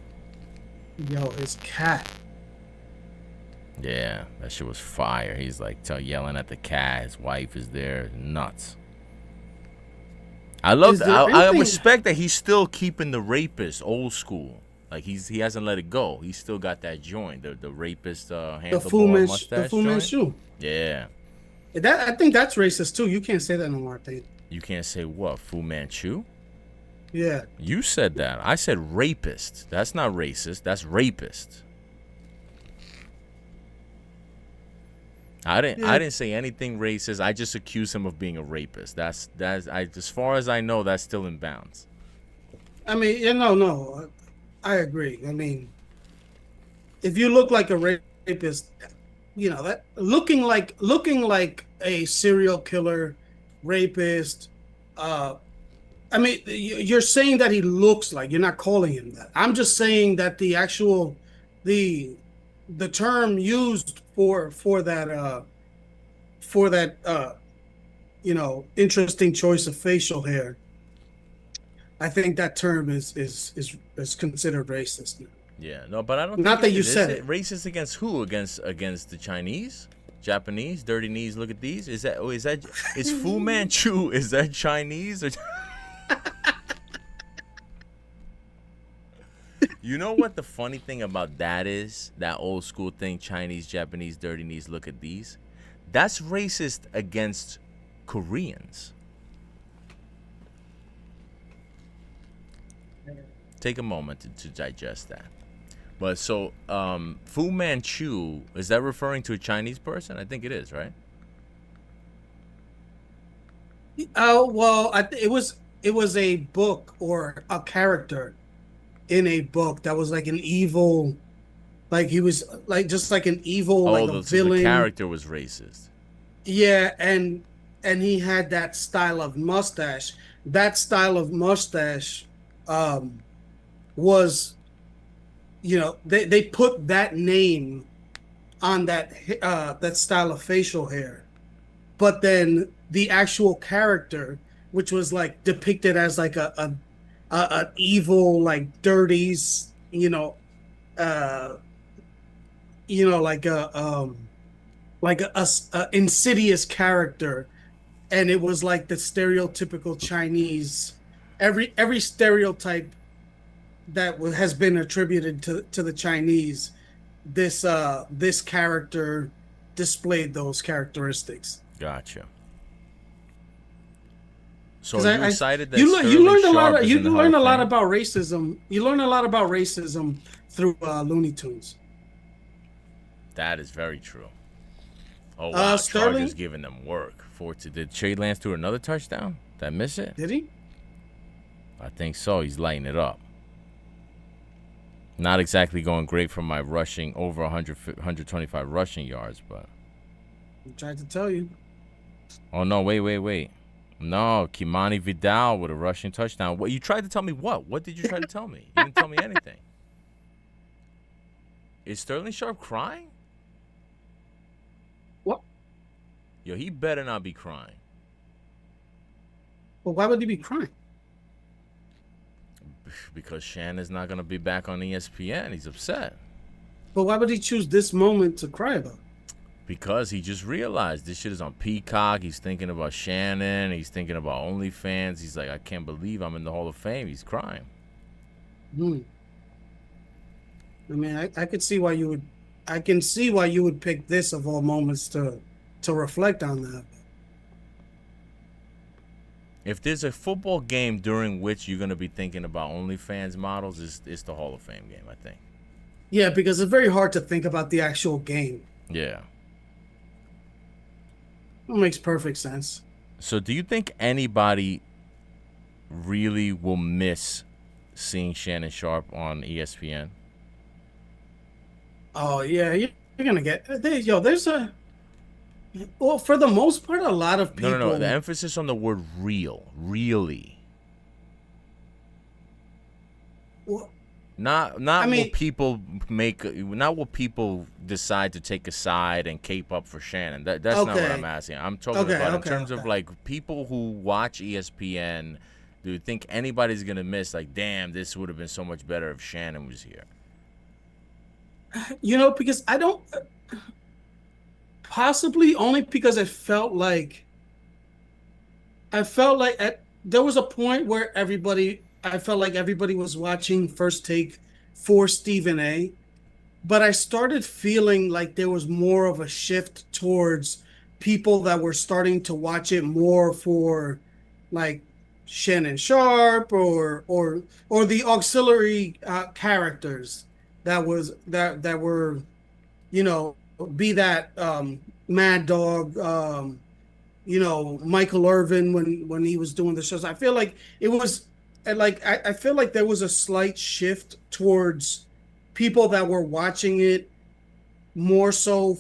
Yo, his cat. Yeah, that shit was fire. He's like yelling at the cat. His wife is there. Nuts. I love Is that. there I anything? respect that he's still keeping the rapist old school. Like he hasn't let it go. He's still got that joint, the rapist The handlebar mustache Fu joint. Manchu. Yeah. I think that's racist too. You can't say that no more, I think. You can't say what? Fu Manchu? Yeah. You said that. I said rapist. That's not racist. That's rapist. I didn't say anything racist. I just accused him of being a rapist. That's as far as I know, that's still in bounds. I mean, no. I agree. I mean, if you look like a rapist, that looking like a serial killer, rapist. I mean, you're saying that he looks like. You're not calling him that. I'm just saying that the term used for that interesting choice of facial hair. I think that term is considered racist. Yeah, no, but I don't Not think that you is. said Is it. racist against who? Against the Chinese, Japanese, dirty knees. Look at these. Is Fu Manchu? Is that Chinese? Or you know what the funny thing about that is? That old school thing, Chinese, Japanese, dirty knees. Look at these. That's racist against Koreans. Take a moment to digest that. But so, Fu Manchu, is that referring to a Chinese person? I think it is, right? Oh well, it was a book or a character in a book that was like an evil, like he was like just like an evil, like a So the villain. character was racist. Yeah, and he had that style of mustache, that style of mustache um, was, they put that name on that style of facial hair, but then the actual character, which was like depicted as like an evil, like dirty, uh, like a insidious character, and it was like the stereotypical Chinese, every stereotype that has been attributed to the Chinese. This character displayed those characteristics. Gotcha. So Because are you I excited that you Sterling learned a lot Sharp of is you in the Hall learn of a lot Fame? about racism. You learn a lot about racism through Looney Tunes. That is very true. Oh wow, Chargers Sterling, giving them work. Did Trey Lance do another touchdown? Did I miss it? did he? I think so. He's lighting it up. Not exactly going great for my rushing over 125 rushing yards, but I tried to tell you. oh no, wait. No, Kimani Vidal with a rushing touchdown. What you tried to tell me what? What did you try to tell me? You didn't tell me anything. Is Sterling Sharp crying? What? Yo, he better not be crying. Well, why would he be crying? Because Shannon's not gonna be back on ESPN. He's upset. But why would he choose this moment to cry about? Because he just realized this shit is on Peacock. He's thinking about Shannon. He's thinking about OnlyFans. He's like, I can't believe I'm in the Hall of Fame. He's crying. Hmm. I mean, I could see why you would. I can see why you would pick this of all moments to reflect on that. If there's a football game during which you're gonna be thinking about OnlyFans models, it's the Hall of Fame game, I think. Yeah, because it's very hard to think about the actual game. Yeah. It makes perfect sense. So do you think anybody really will miss seeing Shannon Sharp on ESPN? Oh yeah, you're gonna get there's a well, for the most part, a lot of No. The people. emphasis on the word real. Really. Well, I Not what mean, people make, not what people decide to take a side and cape up for Shannon. That's not what I'm okay, asking. I'm talking about in terms of okay. like people who watch ESPN. Do you think anybody's gonna miss like, damn, this would have been so much better if Shannon was here? Because I don't possibly only because there was a point where I felt like everybody was watching First Take for Stephen A. But I started feeling like there was more of a shift towards people that were starting to watch it more for like Shannon Sharp or the auxiliary characters that were, you know, be that Mad Dog, Michael Irvin when he was doing the shows. I feel like it was and like I feel like there was a slight shift towards people that were watching it more so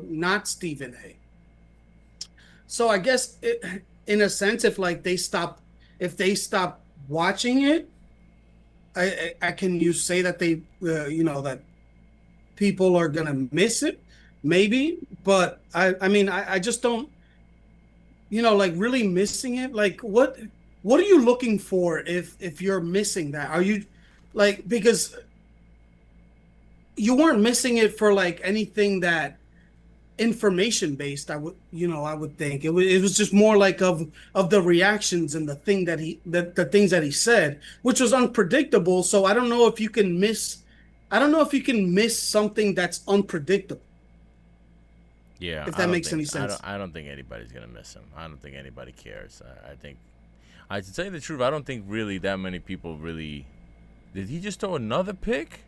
not Stephen A. So I guess in a sense, if they stop watching it, I can you say that that people are gonna miss it, maybe. But I mean I just don't like really missing it. Like what are you looking for if you're missing that? Are you like because you weren't missing it for like anything that information based. I would think it was just more like of the reactions and the things that he said, which was unpredictable. So I don't know if you can miss something that's unpredictable, Yeah, if that makes any sense. I don't think anybody's gonna miss him. I don't think anybody cares. I think, to tell you the truth, I don't think really that many people really. Did he just throw another pick?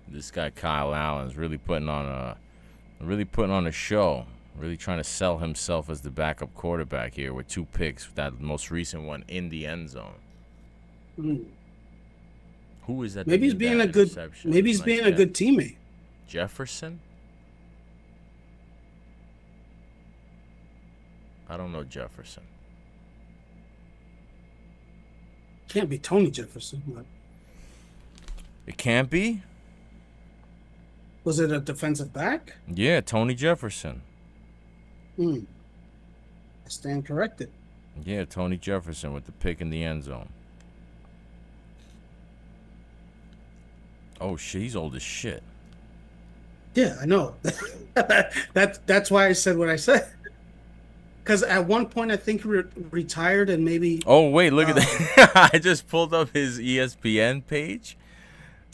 This guy Kyle Allen's really putting on a show. Really trying to sell himself as the backup quarterback here with 2 picks. That most recent one in the end zone. Hmm. Who is that? Maybe he's being a good maybe he's Nice being a get. good teammate. Jefferson. I don't know Jefferson. Can't be Tony Jefferson. It can't be. Was it a defensive back? Yeah, Tony Jefferson. Hmm. I stand corrected. Yeah, Tony Jefferson with the pick in the end zone. Oh shit, he's old as shit. Yeah, I know. That's why I said what I said. Because at one point I think he retired and maybe. Oh wait, look at that! I just pulled up his ESPN page.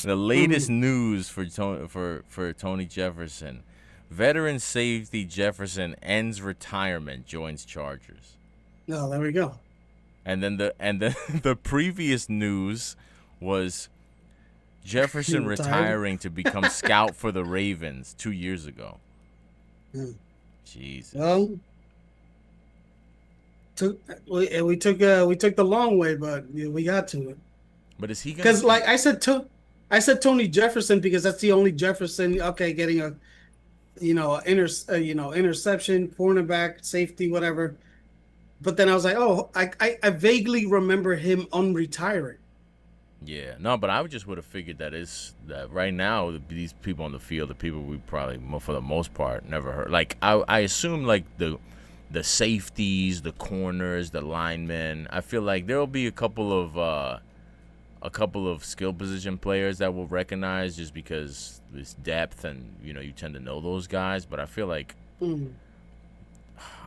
The latest news for Tony Jefferson: veteran safety Jefferson ends retirement, joins Chargers. Oh, there we go. And then the previous news was Jefferson retiring to become scout for the Ravens 2 years ago. Jesus. Well, we took the long way, but we got to it. But is he gonna? Because like I said Tony Jefferson because that's the only Jefferson. Okay, getting a interception, cornerback, safety, whatever. But then I was like, oh, I vaguely remember him unretiring. Yeah, no, but I just would have figured that right now these people on the field, the people we probably for the most part never heard. Like I assume like the safeties, the corners, the linemen. I feel like there'll be a couple of skill position players that will recognize just because it's depth and you tend to know those guys. But I feel like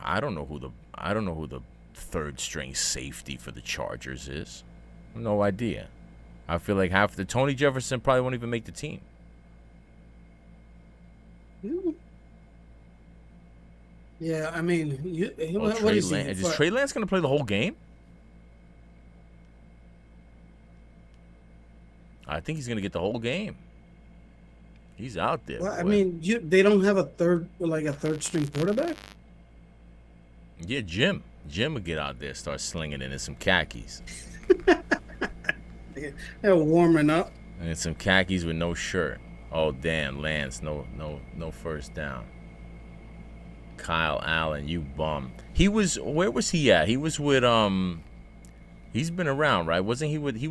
I don't know who the third string safety for the Chargers is. No idea. I feel like half the Tony Jefferson probably won't even make the team. Yeah, I mean, what is he? Is Trey Lance going to play the whole game? I think he's going to get the whole game. He's out there. Well, I mean, they don't have a third string quarterback. Yeah, Jim would get out there, start slinging it in some khakis. They're warming up. And some khakis with no shirt. Oh damn, Lance, no first down. Kyle Allen, you bum. Where was he at? He was with he's been around, right? Wasn't he with the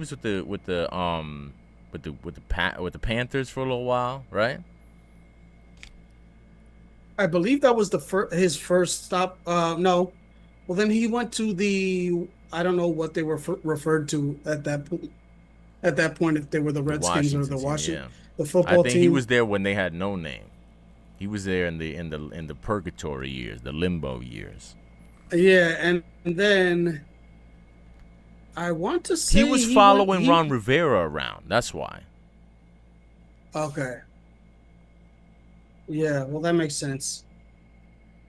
Panthers for a little while, right? I believe that was his first stop. No. Well, then he went to I don't know what they were referred to at that point. At that point, if they were the Redskins or the Washington, the football team. I think he was there when they had no name. He was there in the purgatory years, the limbo years. Yeah, and then I want to say he was following Ron Rivera around. That's why. Okay. Yeah, well, that makes sense.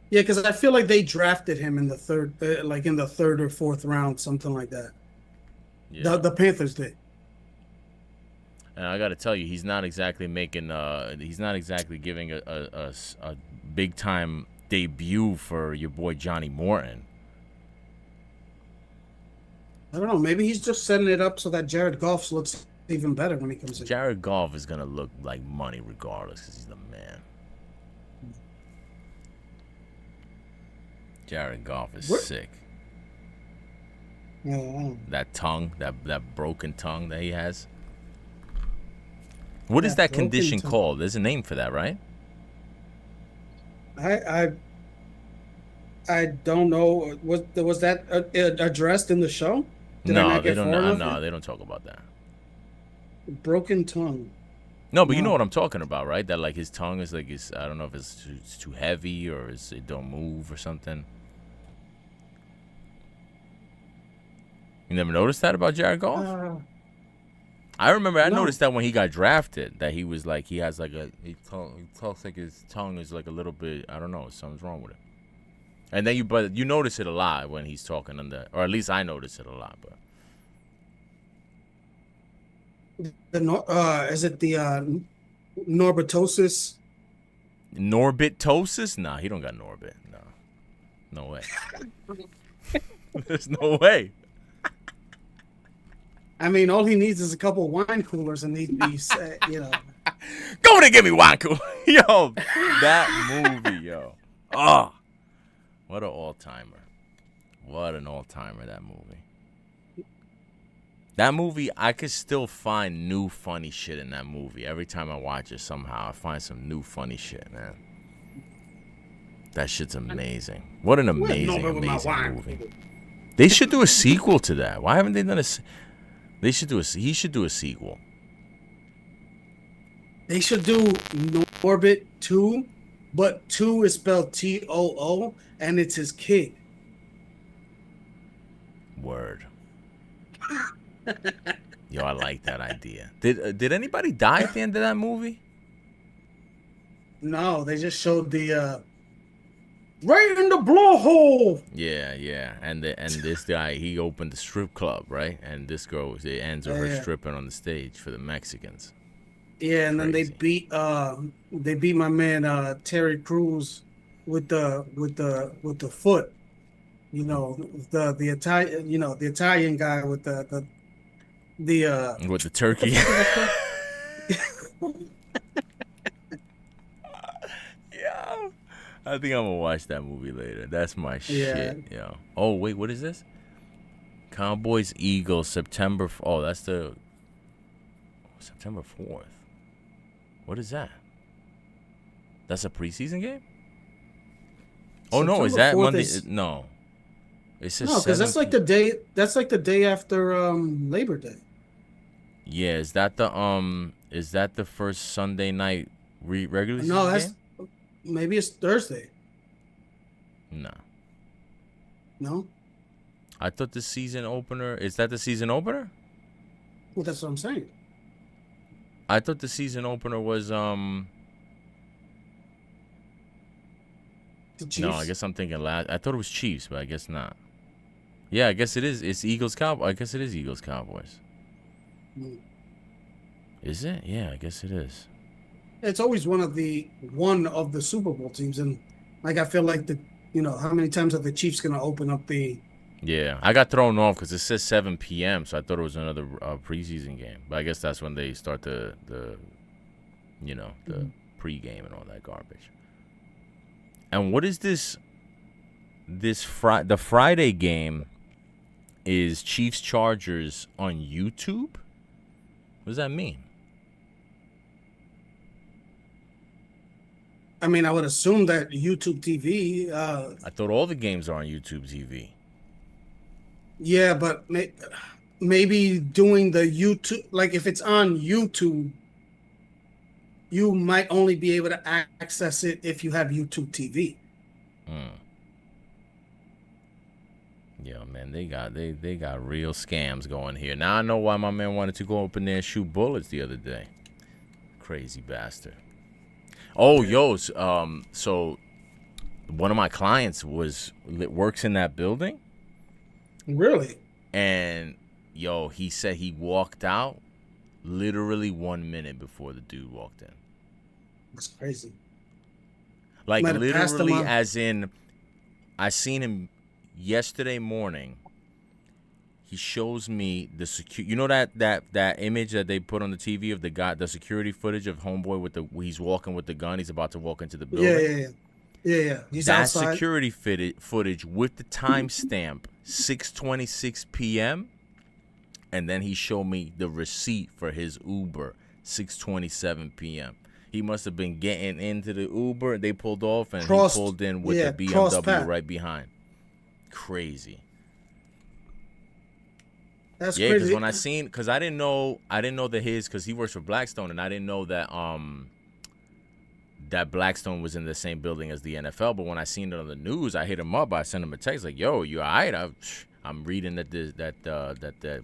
Yeah, because I feel like they drafted him in the third, in the third or fourth round, something like that. Yeah. The Panthers did. And I got to tell you, he's not exactly making. He's not exactly giving a big time debut for your boy Johnny Morton. I don't know. Maybe he's just setting it up so that Jared Goff looks even better when he comes in. Jared Goff is gonna look like money regardless because he's the man. Jared Goff is sick. Yeah. That tongue, that broken tongue that he has. What is that condition called? There's a name for that, right? I don't know. Was that addressed in the show? No, they don't. No, they don't talk about that. Broken tongue. No, but you know what I'm talking about, right? That like his tongue is like I don't know if it's too heavy or it don't move or something. You never noticed that about Jared Goff? I remember I noticed that when he got drafted, that he was like he has like he talks like his tongue is like a little bit, I don't know, something's wrong with it. And then you notice it a lot when he's talking or at least I notice it a lot. But is it the Norbitosis? Norbitosis? Nah, he don't got Norbit. No way. There's no way. I mean, all he needs is a couple wine coolers and he'd be, Go to give me wine cooler. Yo, that movie, yo. Oh, what an all-timer. What an all-timer, that movie. That movie, I could still find new funny shit in that movie. Every time I watch it, somehow I find some new funny shit, man. That shit's amazing. What an amazing, amazing movie. They should do a sequel to that. Why haven't they done a? They should do a. He should do a sequel. They should do Norbit 2, but 2 is spelled Too, and it's his kid. Word. Yo, I like that idea. Did anybody die at the end of that movie? No, they just showed the right in the blowhole. Yeah. And this guy, he opened the strip club, right? And this girl, it ends with her stripping on the stage for the Mexicans. Yeah, and then they beat my man Terry Crews with the foot. You know, the Italian, the Italian guy with the with the turkey. Yeah. I think I'm gonna watch that movie later. That's my shit, yo. Oh wait, what is this? Cowboys Eagles September. Oh, that's the September 4th. What is that? That's a preseason game? Oh no, is that Monday? No. It says no, because that's like the day. That's like the day after Labor Day. Yeah, is that the first Sunday night regular season No, game? Maybe it's Thursday. No. No? I thought the season opener, is that the season opener? Well, that's what I'm saying. I thought the season opener was The Chiefs? No, I guess I'm thinking I thought it was Chiefs, but I guess not. Yeah, I guess it is. It's Eagles Cowboys. I guess it is Eagles Cowboys. Is it? Yeah, I guess it is. It's always one of the Super Bowl teams, and like I feel like how many times are the Chiefs gonna open up the? Yeah, I got thrown off because it says 7 p.m., so I thought it was another preseason game. But I guess that's when they start the pregame and all that garbage. And what is this? The Friday game is Chiefs Chargers on YouTube. What does that mean? I mean, I would assume that YouTube TV. I thought all the games are on YouTube TV. Yeah, but maybe doing the YouTube, like if it's on YouTube, you might only be able to access it if you have YouTube TV. Yeah, man, they got real scams going here. Now I know why my man wanted to go up in there and shoot bullets the other day. Crazy bastard. Oh, yo, so one of my clients works in that building. Really? And yo, he said he walked out literally 1 minute before the dude walked in. That's crazy. Like literally, as in, I seen him yesterday morning. He shows me the you know that image that they put on the TV of the guy, the security footage of homeboy he's walking with the gun. He's about to walk into the building. Yeah. He's that outside. Security footage with the timestamp 6:26 p.m. and then he showed me the receipt for his Uber 6:27 p.m. He must have been getting into the Uber. They pulled off and he pulled in with the BMW right behind. Crazy. That's crazy. Because when I didn't know that because he works for Blackstone, and I didn't know that that Blackstone was in the same building as the NFL. But when I seen it on the news, I hit him up. I sent him a text like, "Yo, you all right? I'm reading that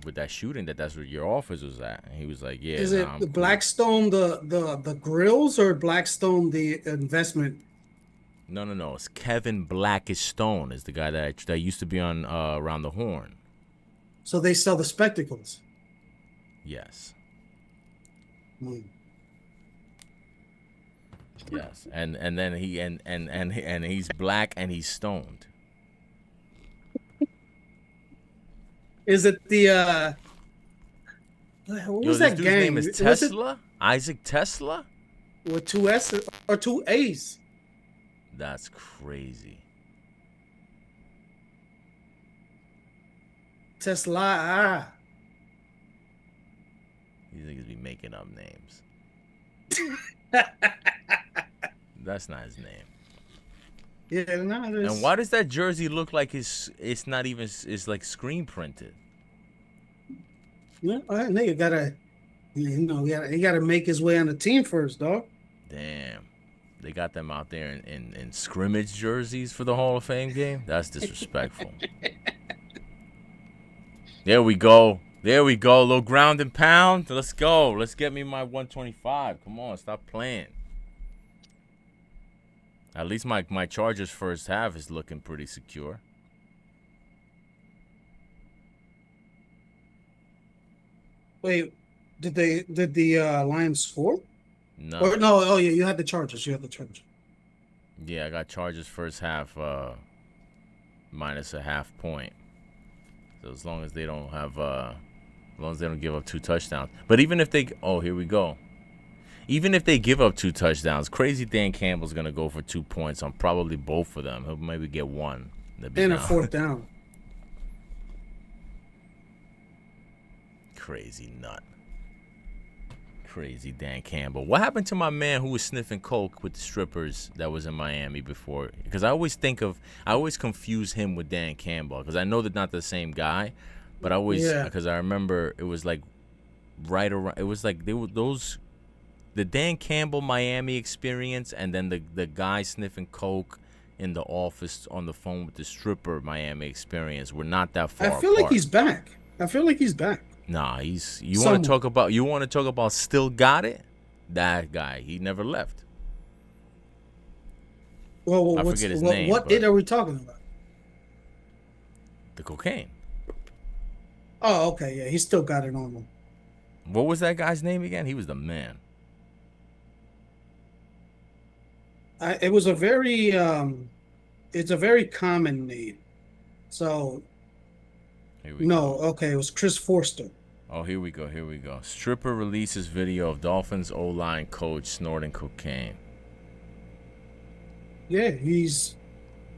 with that shooting that's where your office was at." And he was like, "Yeah." Is it the Blackstone the grills or Blackstone the investment? No. It's Kevin Blackstone is the guy that used to be on Around the Horn. So they sell the spectacles. Yes. Yes, and then and he's black and he's stoned. Is it the what was that dude's gang? Name is Tesla? Isaac Tesla? With 2 S or 2 A's? That's crazy. Tesla. Ah. These niggas be making up names. That's not his name. Yeah, no, it And is. why does that jersey look like it's not even it's like screen printed? Yeah, that nigga gotta, he gotta make his way on the team first, dog. Damn. They got them out there in scrimmage jerseys for the Hall of Fame game? That's disrespectful. There we go. There we go. A little ground and pound. Let's go. Let's get me my 125. Come on, stop playing. At least my Chargers first half is looking pretty secure. Wait, did the Lions score? No. Or no? Oh yeah, you had the Chargers. You had the Chargers. Yeah, I got Chargers first half minus a half point. So as long as they don't have as long as they don't give up 2 touchdowns. But even if they here we go. Even if they give up 2 touchdowns, crazy Dan Campbell's gonna go for 2 points on probably both of them. He'll maybe get one. And a fourth down. Crazy nut. Crazy Dan Campbell. What happened to my man who was sniffing coke with the strippers that was in Miami before? Because I always confuse him with Dan Campbell because I know they're not the same guy, but because I remember it was like right around. It was like they were the Dan Campbell Miami experience, and then the guy sniffing coke in the office on the phone with the stripper Miami experience were not that far I feel apart. like he's back. I feel like he's back. Nah, you want to talk about still got it? That guy, he never left. Well, I forget his name. What it are we talking about? The cocaine. Oh, okay, yeah, he still got it on him. What was that guy's name again? He was the man. It was a very it's a very common name. So Here we no, go. okay, it was Chris Forster. Oh, here we go. Here we go. Stripper releases video of Dolphins O-line coach snorting cocaine. Yeah, he's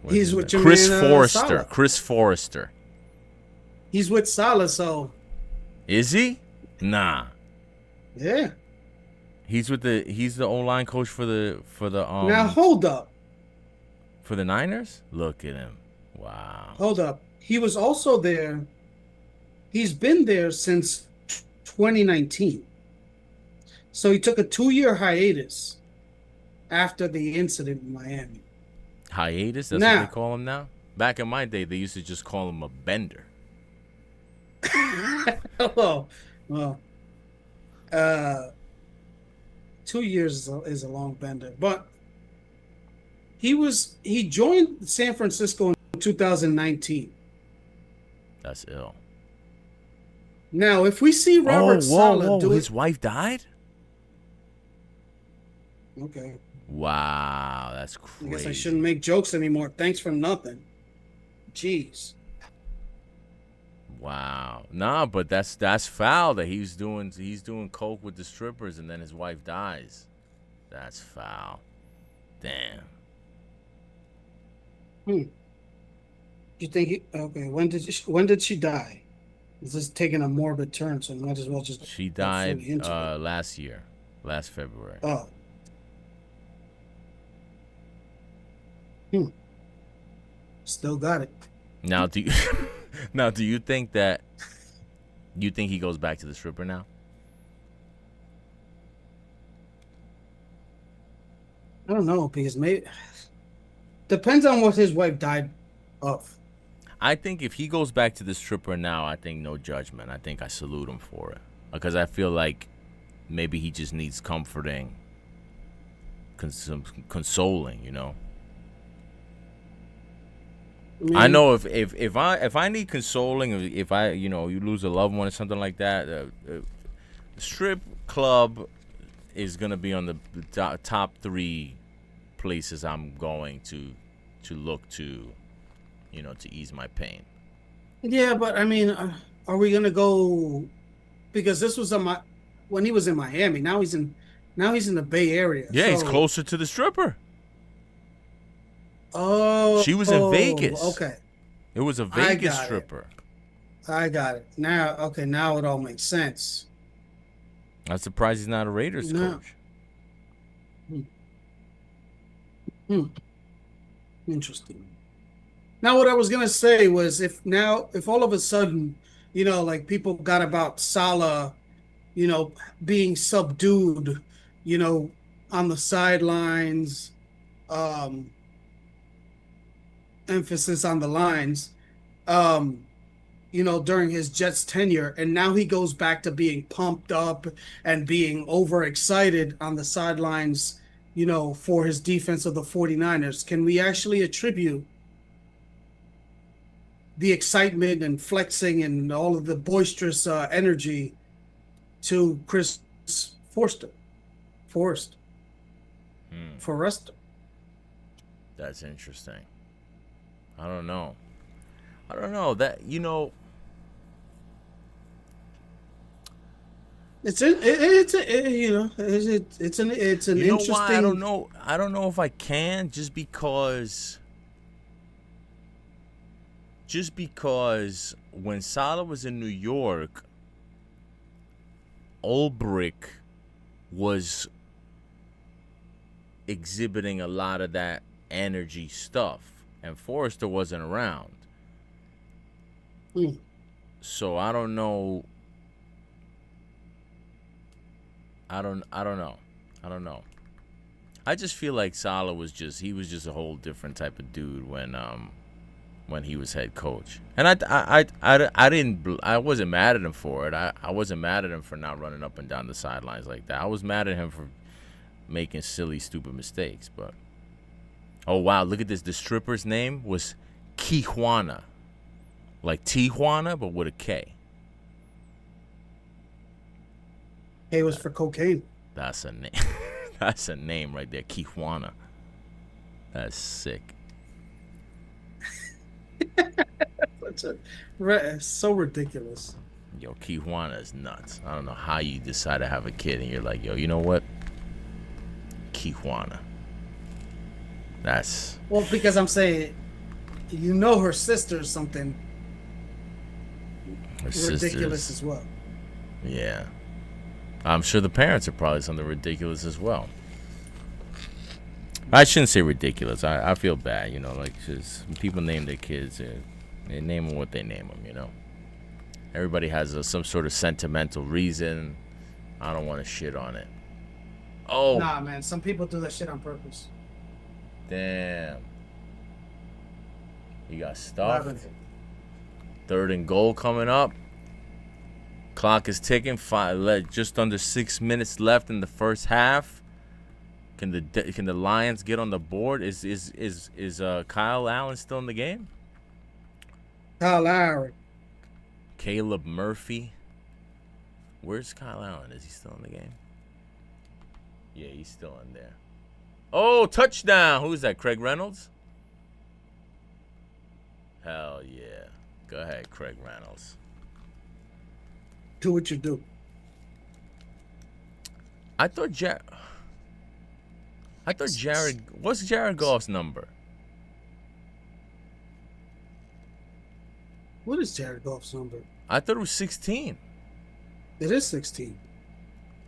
What's with his name? your Chris man, Forrester. Saleh. Chris Forrester. He's with Saleh, so Is he? Nah. yeah. He's the O-line coach for the Now hold up. for the Niners? Look at him. Wow. Hold up. He was also there. He's been there since 2019. So he took a 2-year hiatus after the incident in Miami. Hiatus? That's what they call him now? Back in my day, they used to just call him a bender. Oh, well, 2 years is a long bender. But he joined San Francisco in 2019. That's ill. Now, if we see Robert Saleh do his wife died? okay. Wow, that's I crazy. guess I shouldn't make jokes anymore. Thanks for nothing. Jeez. Wow. Nah, but that's foul that he's doing coke with the strippers and then his wife dies. That's foul. Damn. You think okay, when did she die? This is taking a morbid turn, so might as well just She died last year, last February. Oh. Still got it. Now do you think he goes back to the stripper now? I don't know, because maybe depends on what his wife died of. I think if he goes back to the stripper now, I think no judgment. I think I salute him for it. Because I feel like maybe he just needs comforting, some consoling, you know? I know if I need consoling, if I you lose a loved one or something like that, the strip club is gonna be on the top 3 places I'm going to look to, to ease my pain. Yeah, but I mean, are we gonna go? Because this was when he was in Miami. Now he's in the Bay Area. Yeah, he's closer to the stripper. Oh, she was in Vegas. Okay, it was a Vegas stripper. I got it. Now, okay, now it all makes sense. I'm surprised he's not a Raiders Now, coach. hmm, hmm, interesting. Now, what I was gonna say was if all of a sudden, like people got about Salah, you know, being subdued, you know, on the sidelines, um, emphasis on the lines, um, during his Jets tenure, and now he goes back to being pumped up and being overexcited on the sidelines, for his defense of the 49ers. Can we actually attribute the excitement and flexing and all of the boisterous energy to Chris Forster, Forrest, Forrester? That's interesting. I don't know. I don't know that It's an You know why I don't interesting. know? I don't know if I can just because when Salah was in New York, Ulbrich was exhibiting a lot of that energy stuff, and Forrester wasn't around. Hmm. So I don't know. I don't know. I don't know. I just feel like Salah was just a whole different type of dude when he was head coach. And I wasn't mad at him for it. I wasn't mad at him for not running up and down the sidelines like that. I was mad at him for making silly, stupid mistakes. But oh wow, look at this. The stripper's name was Kijuana, like Tijuana, but with a K. It was for cocaine. That's a name. That's a name right there, Kijuana. That's sick. So ridiculous. Yo, Kijuana is nuts. I don't know how you decide to have a kid and you're like, yo, you know what? Kijuana. That's Well, because I'm saying, her sister is something her ridiculous sister's. as well. Yeah. I'm sure the parents are probably something ridiculous as well. I shouldn't say ridiculous. I feel bad, like just people name their kids, they name them what they name them. Everybody has some sort of sentimental reason. I don't want to shit on it. Oh, Nah, man, some people do that shit on purpose. damn. You got What stuffed. happened? 3rd and goal coming up. Clock is ticking. Just under 6 minutes left in the first half. Can the Lions get on the board? Is Kyle Allen still in the game? Kyle Lowry. Caleb Murphy. Where's Kyle Allen? Is he still in the game? Yeah, he's still in there. Oh, touchdown! Who's that? Craig Reynolds? Hell yeah! Go ahead, Craig Reynolds. Do what you do. I thought Jared. What's Jared Goff's number? What is Jared Goff's number? I thought it was 16. It is 16.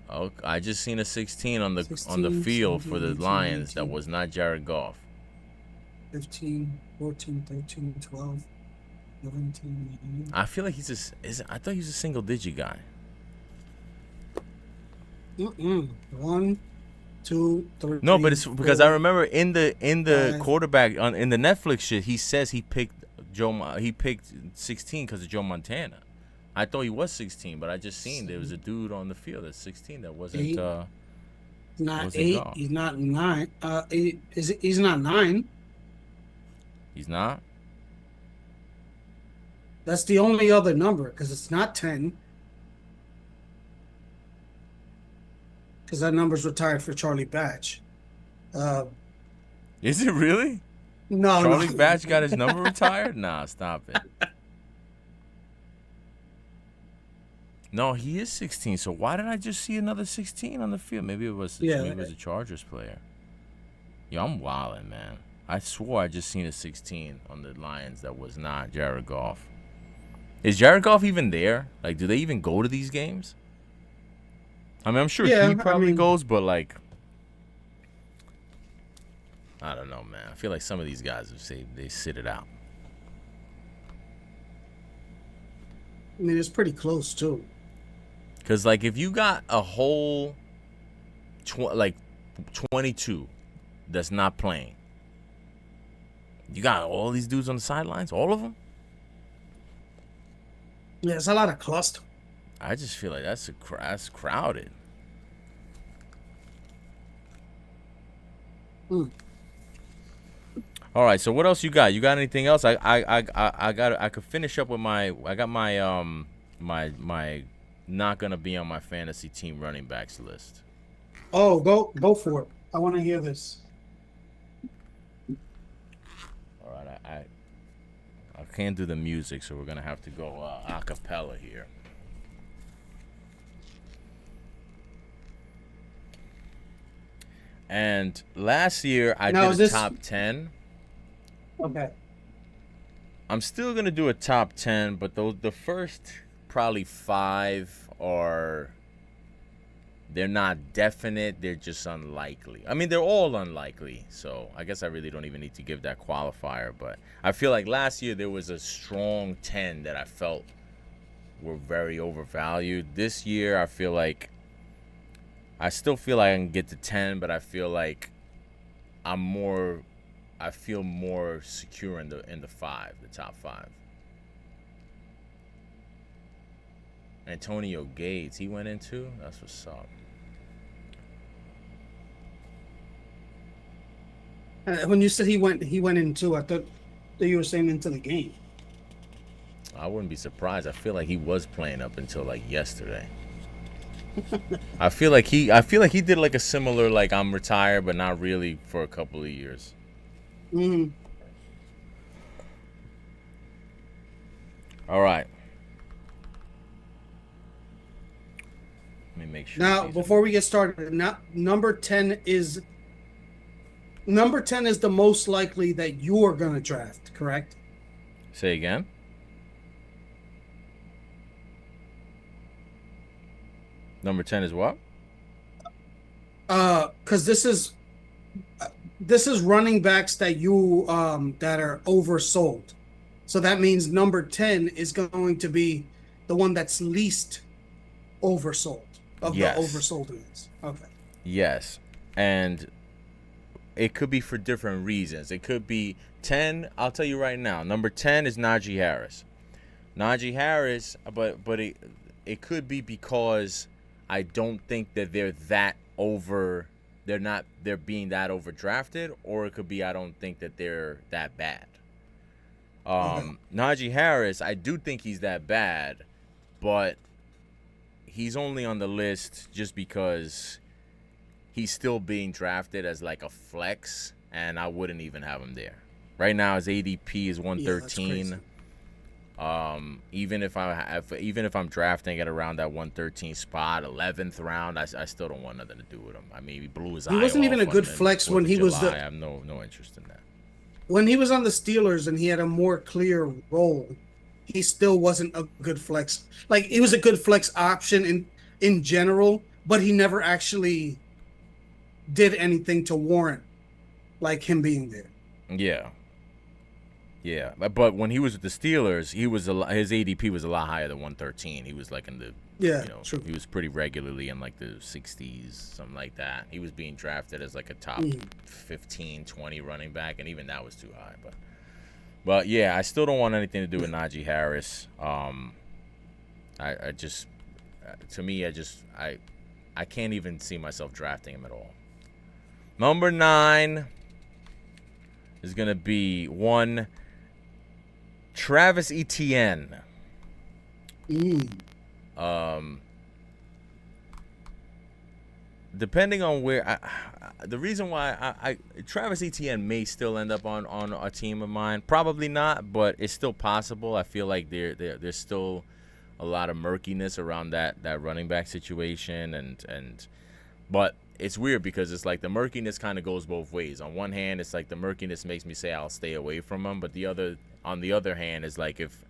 Oh, I just seen a 16 on the 16, field for 17, the 18, Lions. That 19. was not Jared Goff. 15, 14, 13, 12, 17, 18. I feel like I thought he was a single digit guy. One, two, three. No, but it's because I four, remember in the five. quarterback in the Netflix shit, he says he picked 16 because of Joe Montana. I thought he was 16, but I just seen there was a dude on the field that's 16 that wasn't Eight. Not wasn't 8. Goff. He's not 9. He's not 9. He's not. That's the only other number because it's not 10. Because that number's retired for Charlie Batch. Uh, Is it really? no, Charlie no. Batch got his number retired? Nah, stop it. No, he is 16. So why did I just see another 16 on the field? Maybe it was a Chargers player. Yo, I'm wildin', man. I swore I just seen a 16 on the Lions that was not Jared Goff. Is Jared Goff even there? Like, do they even go to these games? I mean, I'm sure he Yeah, I probably mean, goes, but like, I don't know, man. I feel like some of these guys have say they sit it out. it's pretty close too. Cause like, if you got a whole like 22 that's not playing, you got all these dudes on the sidelines, all of them. Yeah, it's a lot of cluster. I just feel like that's crowded. Mm. All right, so what else you got? You got anything else? I could finish up with I got my not gonna be on my fantasy team running backs list. Oh, go for it. I want to hear this. All right, I can't do the music, so we're gonna have to go a cappella here. And last year I Now did is a this top 10. okay? I'm still gonna do a top 10, but the first probably 5 are they're not definite. They're just unlikely. I mean, they're all unlikely. So I guess I really don't even need to give that qualifier. But I feel like last year there was a strong 10 that I felt were very overvalued. This year I feel like I still feel like I can get to 10, but I feel like I feel more secure in the 5, the top 5. Antonio Gates, he went into. That's what's up. When you said he went into, I thought that you were saying into the game. I wouldn't be surprised. I feel like he was playing up until like yesterday. I feel like he did like a similar like I'm retired but not really for a couple of years. Mm. All right. Let me make sure. Now, before we get started, now number 10 is the most likely that you're going to draft, correct? Say again. Number 10 is what? Because this is running backs that you that are oversold. So that means number 10 is going to be the one that's least oversold of the Yes. oversold ones. Okay. Yes. And it could be for different reasons. It could be 10. I'll tell you right now. Number 10 is Najee Harris. Najee Harris, but it could be because I don't think that they're being that overdrafted, or it could be I don't think that they're that bad. Okay. Najee Harris, I do think he's that bad, but he's only on the list just because he's still being drafted as like a flex, and I wouldn't even have him there. Right now his ADP is Yeah, that's crazy. 113. Even if I'm drafting at around that 113 spot, 11th round, I still don't want nothing to do with him. I mean, he blew his He eye wasn't even a off on good the flex 4th when of he was July. the I have no interest in that. when he was on the Steelers and he had a more clear role. He still wasn't a good flex. Like he was a good flex option in general, but he never actually did anything to warrant like him being there. Yeah. Yeah, but when he was with the Steelers, his ADP was a lot higher than 113. He was like in the, Yeah, true. he was pretty regularly in like the 60s, something like that. He was being drafted as like a top Mm. 15, 20 running back, and even that was too high. But yeah, I still don't want anything to do with Najee Harris. I just, to me, I can't even see myself drafting him at all. Number 9 is gonna be one Travis Etienne. Mm. Depending on where, the reason why Travis Etienne may still end up on a team of mine, probably not, but it's still possible. I feel like there's still a lot of murkiness around that running back situation, but it's weird because it's like the murkiness kind of goes both ways. On one hand, it's like the murkiness makes me say I'll stay away from him, but on the other hand, is like if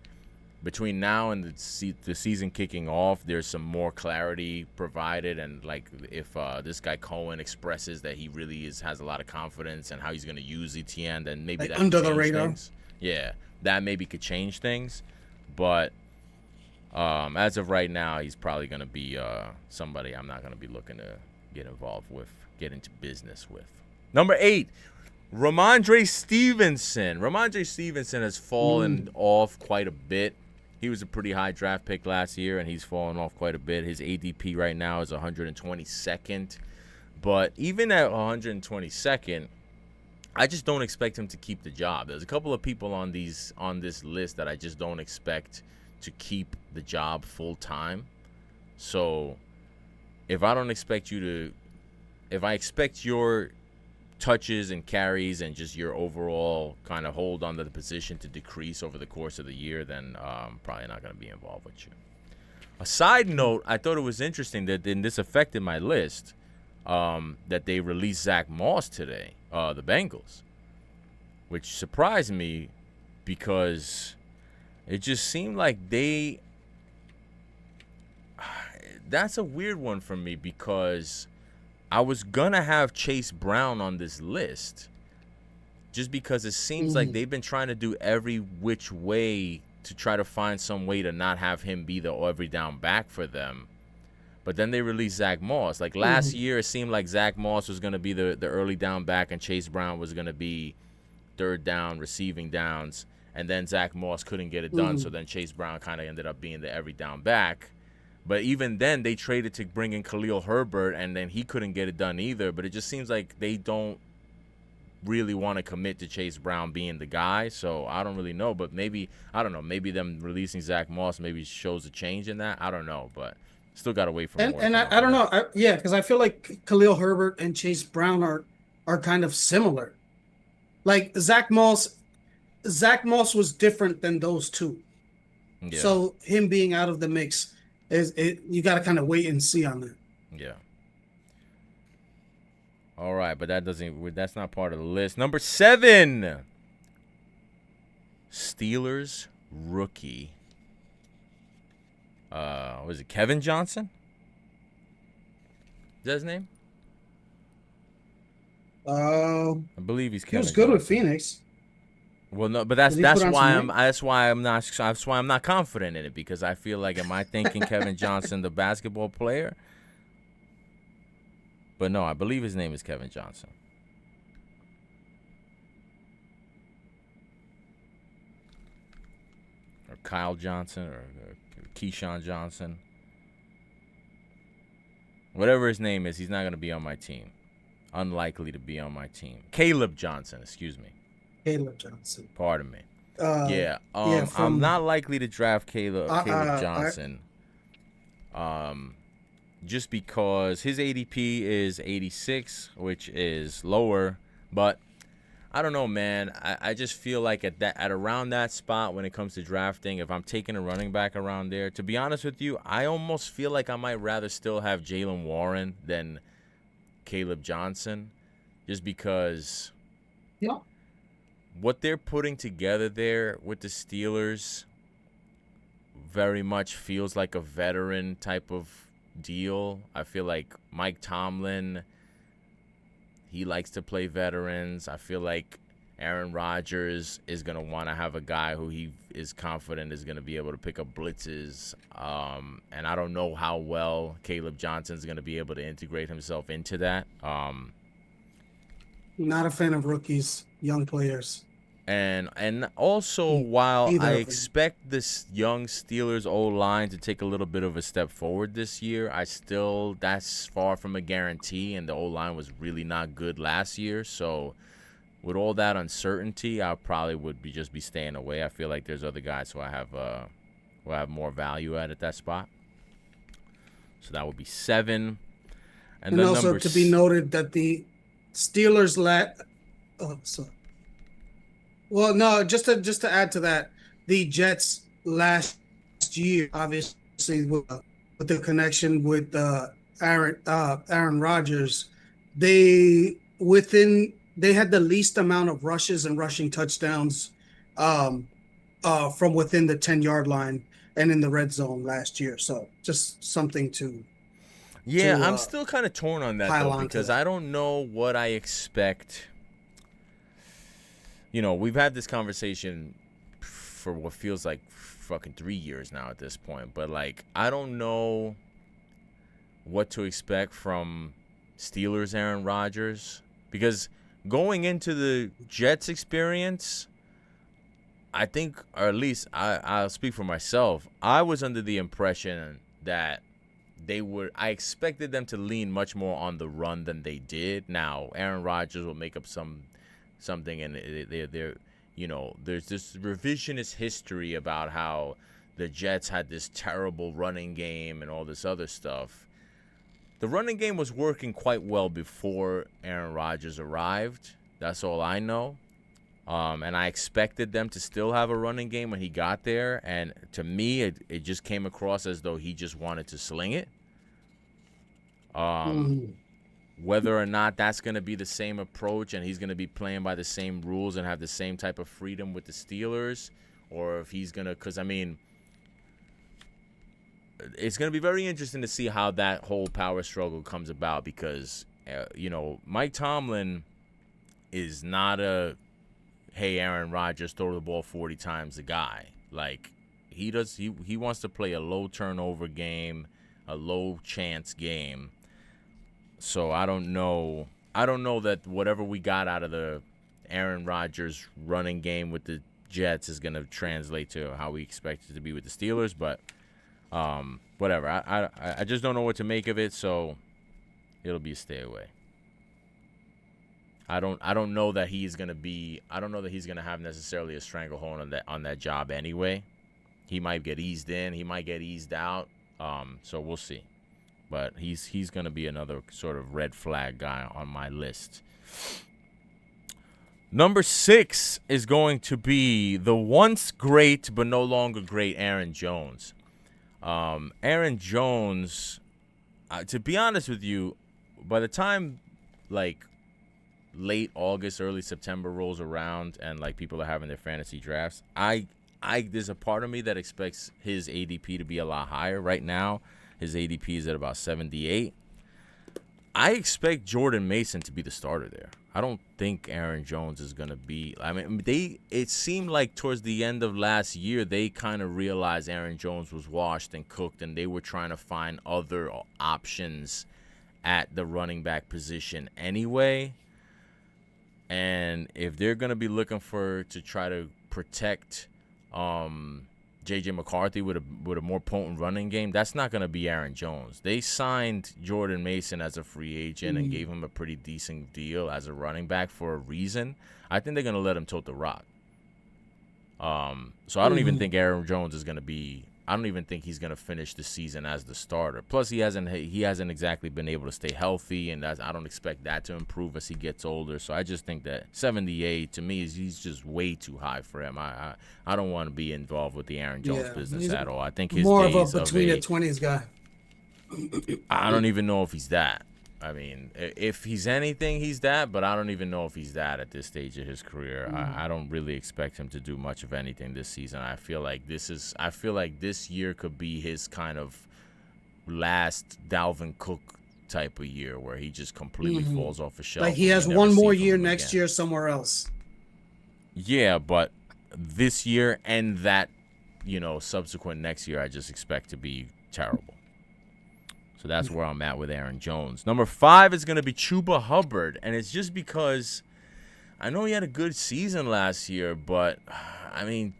between now and the season kicking off, there's some more clarity provided, and like if this guy Cohen expresses that he really has a lot of confidence and how he's going to use ETN, then maybe Like that could under the change radar. things. Yeah, that maybe could change things, but as of right now, he's probably going to be somebody I'm not going to be looking to get involved with, get into business with. Number 8, Ramondre Stevenson. Ramondre Stevenson has fallen off quite a bit. He was a pretty high draft pick last year, and he's fallen off quite a bit. His ADP right now is 122nd. But even at 122nd, I just don't expect him to keep the job. There's a couple of people on this list that I just don't expect to keep the job full time. So if I expect your touches and carries and just your overall kind of hold on to the position to decrease over the course of the year, then probably not going to be involved with you. A side note, I thought it was interesting that this affected my list, that they released Zach Moss today, the Bengals, which surprised me because it just seemed like that's a weird one for me because I was going to have Chase Brown on this list just because it seems like they've been trying to do every which way to try to find some way to not have him be the every down back for them. But then they released Zach Moss. Like last year, it seemed like Zach Moss was going to be the early down back and Chase Brown was going to be third down, receiving downs. And then Zach Moss couldn't get it done, so then Chase Brown kind of ended up being the every down back. But even then, they traded to bring in Khalil Herbert, and then he couldn't get it done either. But it just seems like they don't really want to commit to Chase Brown being the guy. So I don't really know. But maybe, I don't know, maybe them releasing Zach Moss maybe shows a change in that. I don't know. But still got to wait for more. And I don't know. Yeah, because I feel like Khalil Herbert and Chase Brown are kind of similar. Like Zach Moss was different than those two. Yeah. So him being out of the mix you got to kind of wait and see on that. Yeah. All right, but that's not part of the list. Number 7, Steelers rookie. Was it Kevin Johnson? Is that his name? I believe he's Kevin. He was good Johnson with Phoenix. Well, no, but that's why I'm not confident in it because I feel like am I thinking Kevin Johnson, the basketball player? But no, I believe his name is Kevin Johnson. Or Kyle Johnson or Keyshawn Johnson. Whatever his name is, he's not going to be on my team. Unlikely to be on my team. Caleb Johnson, excuse me. Caleb Johnson. Pardon me. I'm not likely to draft Caleb Johnson. Just because his ADP is 86, which is lower, but I don't know, man. I just feel like at around that spot when it comes to drafting, if I'm taking a running back around there, to be honest with you, I almost feel like I might rather still have Jaylen Warren than Caleb Johnson, just because what they're putting together there with the Steelers very much feels like a veteran type of deal. I feel like Mike Tomlin, he likes to play veterans. I feel like Aaron Rodgers is going to want to have a guy who he is confident is going to be able to pick up blitzes. And I don't know how well Caleb Johnson is going to be able to integrate himself into that. Not a fan of rookies, young players. And also, while I expect this young Steelers O-line to take a little bit of a step forward this year, that's far from a guarantee, and the O-line was really not good last year. So with all that uncertainty, I probably would just be staying away. I feel like there's other guys who I have more value at that spot. So that would be 7. And then also to be noted that the Steelers Well, no, just to add to that, the Jets last year, obviously with the connection with Aaron Rodgers, they had the least amount of rushes and rushing touchdowns from within the 10-yard line and in the red zone last year. So just something to Yeah, to I'm uh, still kind of torn on that pile though on to because that. I don't know what I expect. We've had this conversation for what feels like fucking 3 years now at this point, but like I don't know what to expect from Steelers Aaron Rodgers because going into the Jets experience, I think, or at least I'll speak for myself, I was under the impression that I expected them to lean much more on the run than they did. Now, Aaron Rodgers will make up something, and there's this revisionist history about how the Jets had this terrible running game and all this other stuff. The running game was working quite well before Aaron Rodgers arrived. That's all I know. And I expected them to still have a running game when he got there. And to me, it just came across as though he just wanted to sling it. Mhm. Whether or not that's going to be the same approach and he's going to be playing by the same rules and have the same type of freedom with the Steelers, or if he's going to, because I mean, it's going to be very interesting to see how that whole power struggle comes about because, Mike Tomlin is not a, hey, Aaron Rodgers, throw the ball 40 times the guy. Like, he wants to play a low turnover game, a low chance game. So I don't know. I don't know that whatever we got out of the Aaron Rodgers running game with the Jets is going to translate to how we expect it to be with the Steelers, but whatever. I just don't know what to make of it, so it'll be a stay away. I don't know that he's gonna be. I don't know that he's gonna have necessarily a stranglehold on that job anyway. He might get eased in. He might get eased out. So we'll see. But he's gonna be another sort of red flag guy on my list. Number 6 is going to be the once great but no longer great Aaron Jones. Aaron Jones, to be honest with you, by the time like late August, early September rolls around and like people are having their fantasy drafts, I there's a part of me that expects his ADP to be a lot higher. Right now, his ADP is at about 78. I expect Jordan Mason to be the starter there. I don't think Aaron Jones is going to be. I mean, it seemed like towards the end of last year, they kind of realized Aaron Jones was washed and cooked, and they were trying to find other options at the running back position anyway. And if they're going to be looking to try to protect J.J. McCarthy with a more potent running game, that's not going to be Aaron Jones. They signed Jordan Mason as a free agent and gave him a pretty decent deal as a running back for a reason. I think they're going to let him tote the rock. So I don't even think Aaron Jones is going to be. I don't even think he's going to finish the season as the starter. Plus, he hasn't exactly been able to stay healthy, and I don't expect that to improve as he gets older. So I just think that 78 to me he's just way too high for him. I don't want to be involved with the Aaron Jones business at all. I think his More of a days of between the 20s guy. I don't even know if he's that. I mean, if he's anything, he's that, but I don't even know if he's that at this stage of his career. I don't really expect him to do much of anything this season. I feel like this year could be his kind of last Dalvin Cook type of year where he just completely falls off the shelf. Like he and has we never one see more from year him next again. year somewhere else. Yeah, but this year and that, subsequent next year, I just expect to be terrible. So that's where I'm at with Aaron Jones. Number 5 is going to be Chuba Hubbard, and it's just because I know he had a good season last year, but, I mean,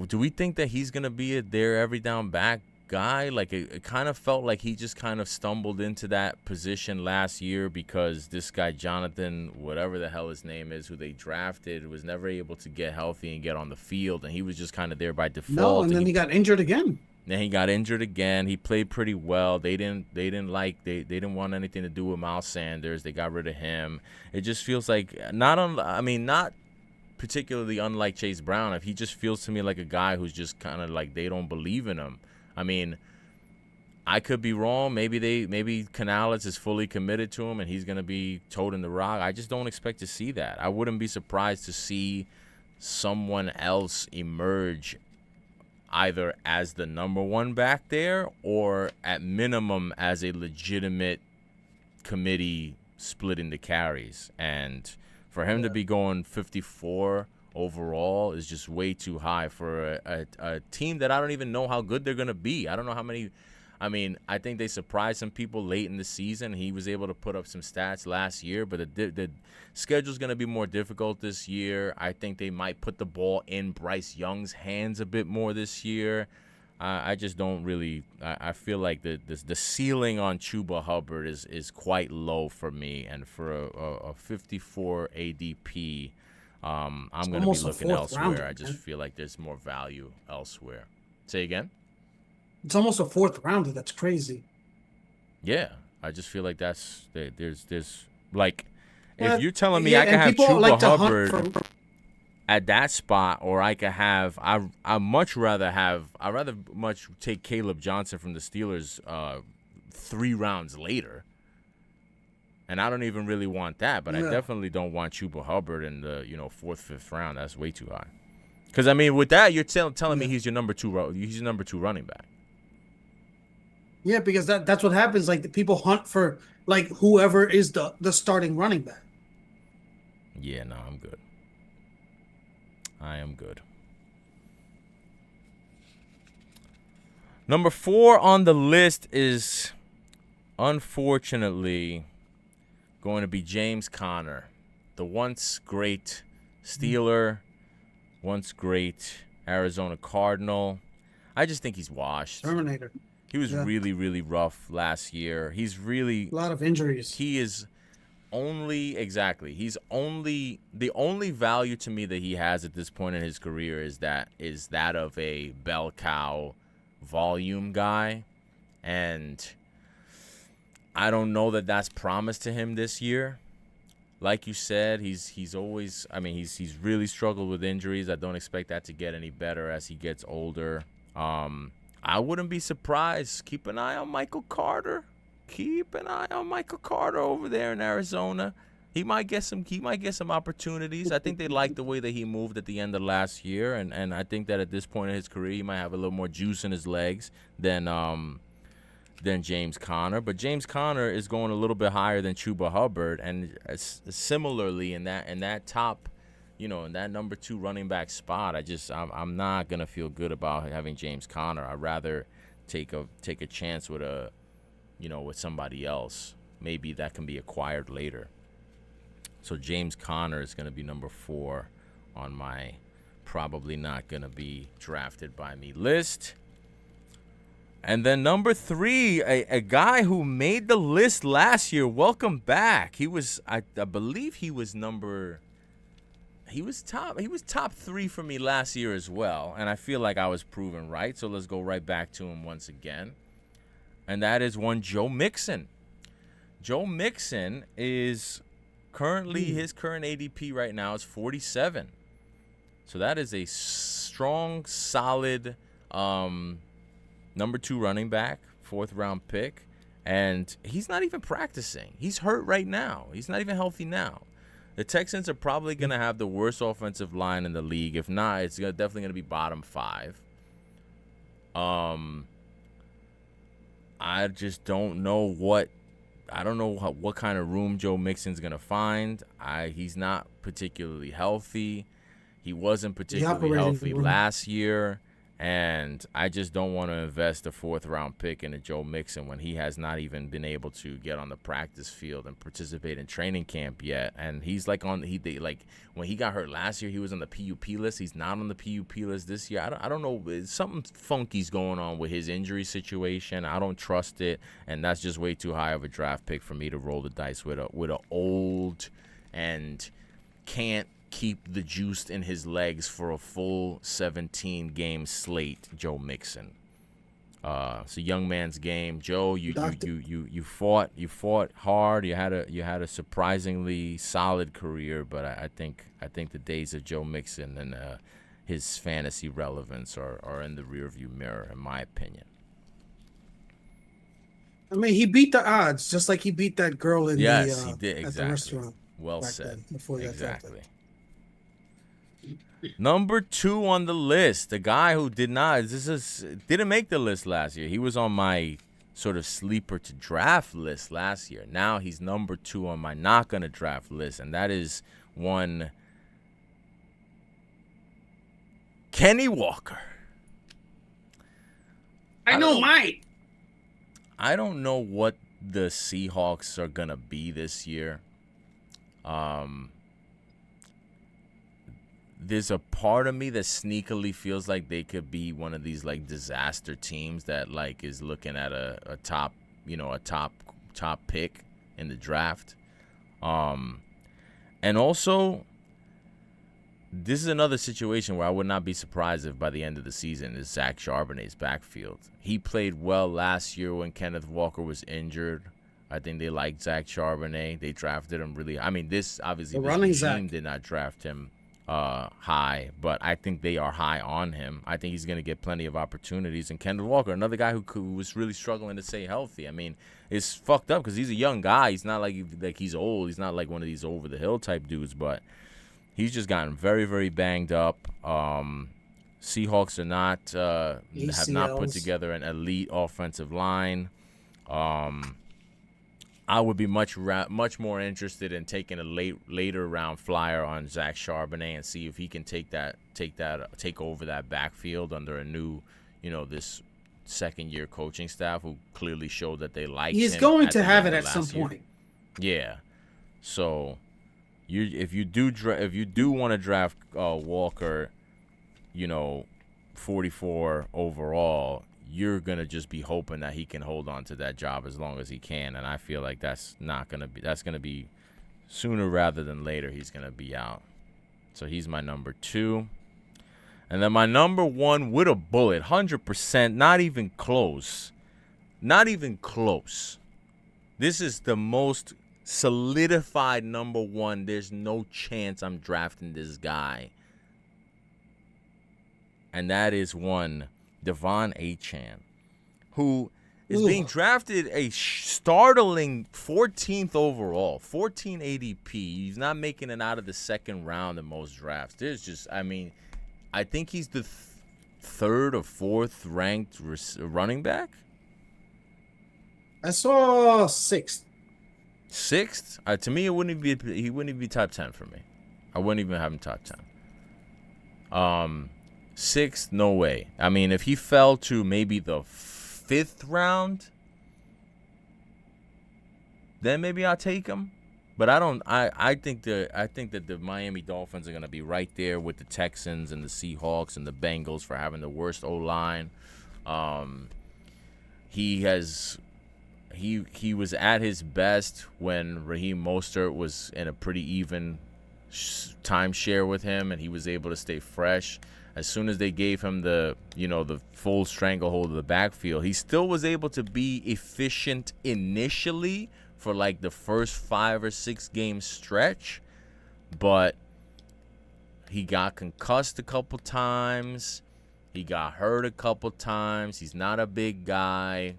do we think that he's going to be a there every down back guy? Like, it kind of felt like he just kind of stumbled into that position last year because this guy, Jonathan, whatever the hell his name is, who they drafted, was never able to get healthy and get on the field, and he was just kind of there by default. No, and then he got injured again. Then he got injured again. He played pretty well. They didn't want anything to do with Miles Sanders. They got rid of him. It just feels like not particularly unlike Chase Brown. If he just feels to me like a guy who's just kind of like they don't believe in him. I mean, I could be wrong. Maybe Canales is fully committed to him and he's gonna be toting the rock. I just don't expect to see that. I wouldn't be surprised to see someone else emerge either as the number one back there or at minimum as a legitimate committee splitting the carries. And for him to Yeah. be going 54 overall is just way too high for a team that I don't even know how good they're going to be. I don't know how many. I mean, I think they surprised some people late in the season. He was able to put up some stats last year, but the schedule's going to be more difficult this year. I think they might put the ball in Bryce Young's hands a bit more this year. I just don't really. I feel like the ceiling on Chuba Hubbard is quite low for me, and for a 54 ADP, I'm It's going to be almost a looking fourth elsewhere. rounder, I just man. feel like there's more value elsewhere. Say again? It's almost a fourth rounder. That's crazy. Yeah, I just feel like there's like, if But you're telling me yeah, I could and have people Chuba like to hunt for. Hubbard at that spot, or I could have I much rather have I rather much take Caleb Johnson from the Steelers 3 rounds later. And I don't even really want that, but I Yeah, definitely don't want Chuba Hubbard in the 4th, 5th round. That's way too high. Because I mean, with that, you're telling me yeah, he's your number 2 he's your number 2 running back. yeah. Because that's what happens. Like the people hunt for like whoever is the starting running back. Yeah, no, I'm good. I am good. Number 4 on the list is unfortunately going to be James Conner, the once great Steeler, once great Arizona Cardinal. I just think he's washed. Terminator. He was Yeah, really, really rough last year. a lot of injuries. He is only, exactly. He's only, the only value to me that he has at this point in his career is that of a bell cow volume guy. And I don't know that that's promised to him this year. Like you said, he's always, I mean, he's really struggled with injuries. I don't expect that to get any better as he gets older. I wouldn't be surprised. Keep an eye on Michael Carter. Keep an eye on Michael Carter over there in Arizona. He might get some opportunities. I think they like the way that he moved at the end of last year, and I think that at this point in his career he might have a little more juice in his legs than James Conner. But James Conner is going a little bit higher than Chuba Hubbard, and similarly in that top, in that number 2 running back spot, I'm not gonna feel good about having James Conner. I'd rather take a chance with with somebody else. Maybe that can be acquired later. So James Conner is gonna be number 4 on my probably not gonna be drafted by me list. And then number 3, a guy who made the list last year. Welcome back. He was, I believe he was top 3 for me last year as well. And I feel like I was proven right. So let's go right back to him once again. And that is one Joe Mixon. Joe Mixon is currently, his current ADP right now is 47. So that is a strong, solid number 2 running back, 4th round pick, and he's not even practicing. He's hurt right now. He's not even healthy now. The Texans are probably going to have the worst offensive line in the league. If not, it's definitely going to be bottom 5. I just don't know what kind of room Joe Mixon's going to find. He's not particularly healthy. He wasn't particularly healthy last year. And I just don't want to invest a 4th round pick in a Joe Mixon when he has not even been able to get on the practice field and participate in training camp yet. And he's like when he got hurt last year, he was on the PUP list. He's not on the PUP list this year. I don't know. Something funky's going on with his injury situation. I don't trust it, and that's just way too high of a draft pick for me to roll the dice with a old and can't keep the juice in his legs for a full 17 game slate, Joe Mixon. It's a young man's game. Joe, you fought hard. You had a surprisingly solid career, but I think the days of Joe Mixon and his fantasy relevance are in the rearview mirror, in my opinion. I mean, he beat the odds, just like he beat that girl in Yes, he did, at the exactly. restaurant Well back said. then before he got drafted. Exactly. Number 2 on the list, the guy who didn't make the list last year. He was on my sort of sleeper to draft list last year. Now he's number 2 on my not gonna draft list, and that is one Kenny Walker. I know mine. I don't know what the Seahawks are gonna be this year. There's a part of me that sneakily feels like they could be one of these like disaster teams that like is looking at a top, a top pick in the draft. And also, this is another situation where I would not be surprised if by the end of the season is Zach Charbonnet's backfield. He played well last year when Kenneth Walker was injured. I think they liked Zach Charbonnet. They drafted him really. I mean, this regime did not draft him high, but I think they are high on him. I think he's going to get plenty of opportunities. And Kenneth Walker, another guy who was really struggling to stay healthy. I mean, it's fucked up because he's a young guy. He's not like he's old. He's not like one of these over the hill type dudes, but he's just gotten very, very banged up. Seahawks are not have not put together an elite offensive line. I would be much more interested in taking a later round flyer on Zach Charbonnet and see if he can take over that backfield under a new, this second year coaching staff who clearly showed that they like him. He's going to have it at some point. Yeah. So if you do want to draft Walker, 44 overall, you're going to just be hoping that he can hold on to that job as long as he can. And I feel like that's going to be sooner rather than later he's going to be out. So he's my number 2. And then my number 1 with a bullet, 100%, not even close. Not even close. This is the most solidified number 1. There's no chance I'm drafting this guy. And that is one Devon Achane, who is being drafted a startling 14th overall, 14 ADP. He's not making it out of the second round in most drafts. I think he's the third or fourth ranked running back. I saw 6th. 6th? To me, he wouldn't even be top 10 for me. I wouldn't even have him top 10. 6th, no way. I mean, if he fell to maybe the 5th round, then maybe I'll take him. But I think that the Miami Dolphins are gonna be right there with the Texans and the Seahawks and the Bengals for having the worst O-line. He was at his best when Raheem Mostert was in a pretty even timeshare with him, and he was able to stay fresh. As soon as they gave him the full stranglehold of the backfield, he still was able to be efficient initially for like the first 5 or 6 game stretch, but he got concussed a couple times. He got hurt a couple times. He's not a big guy.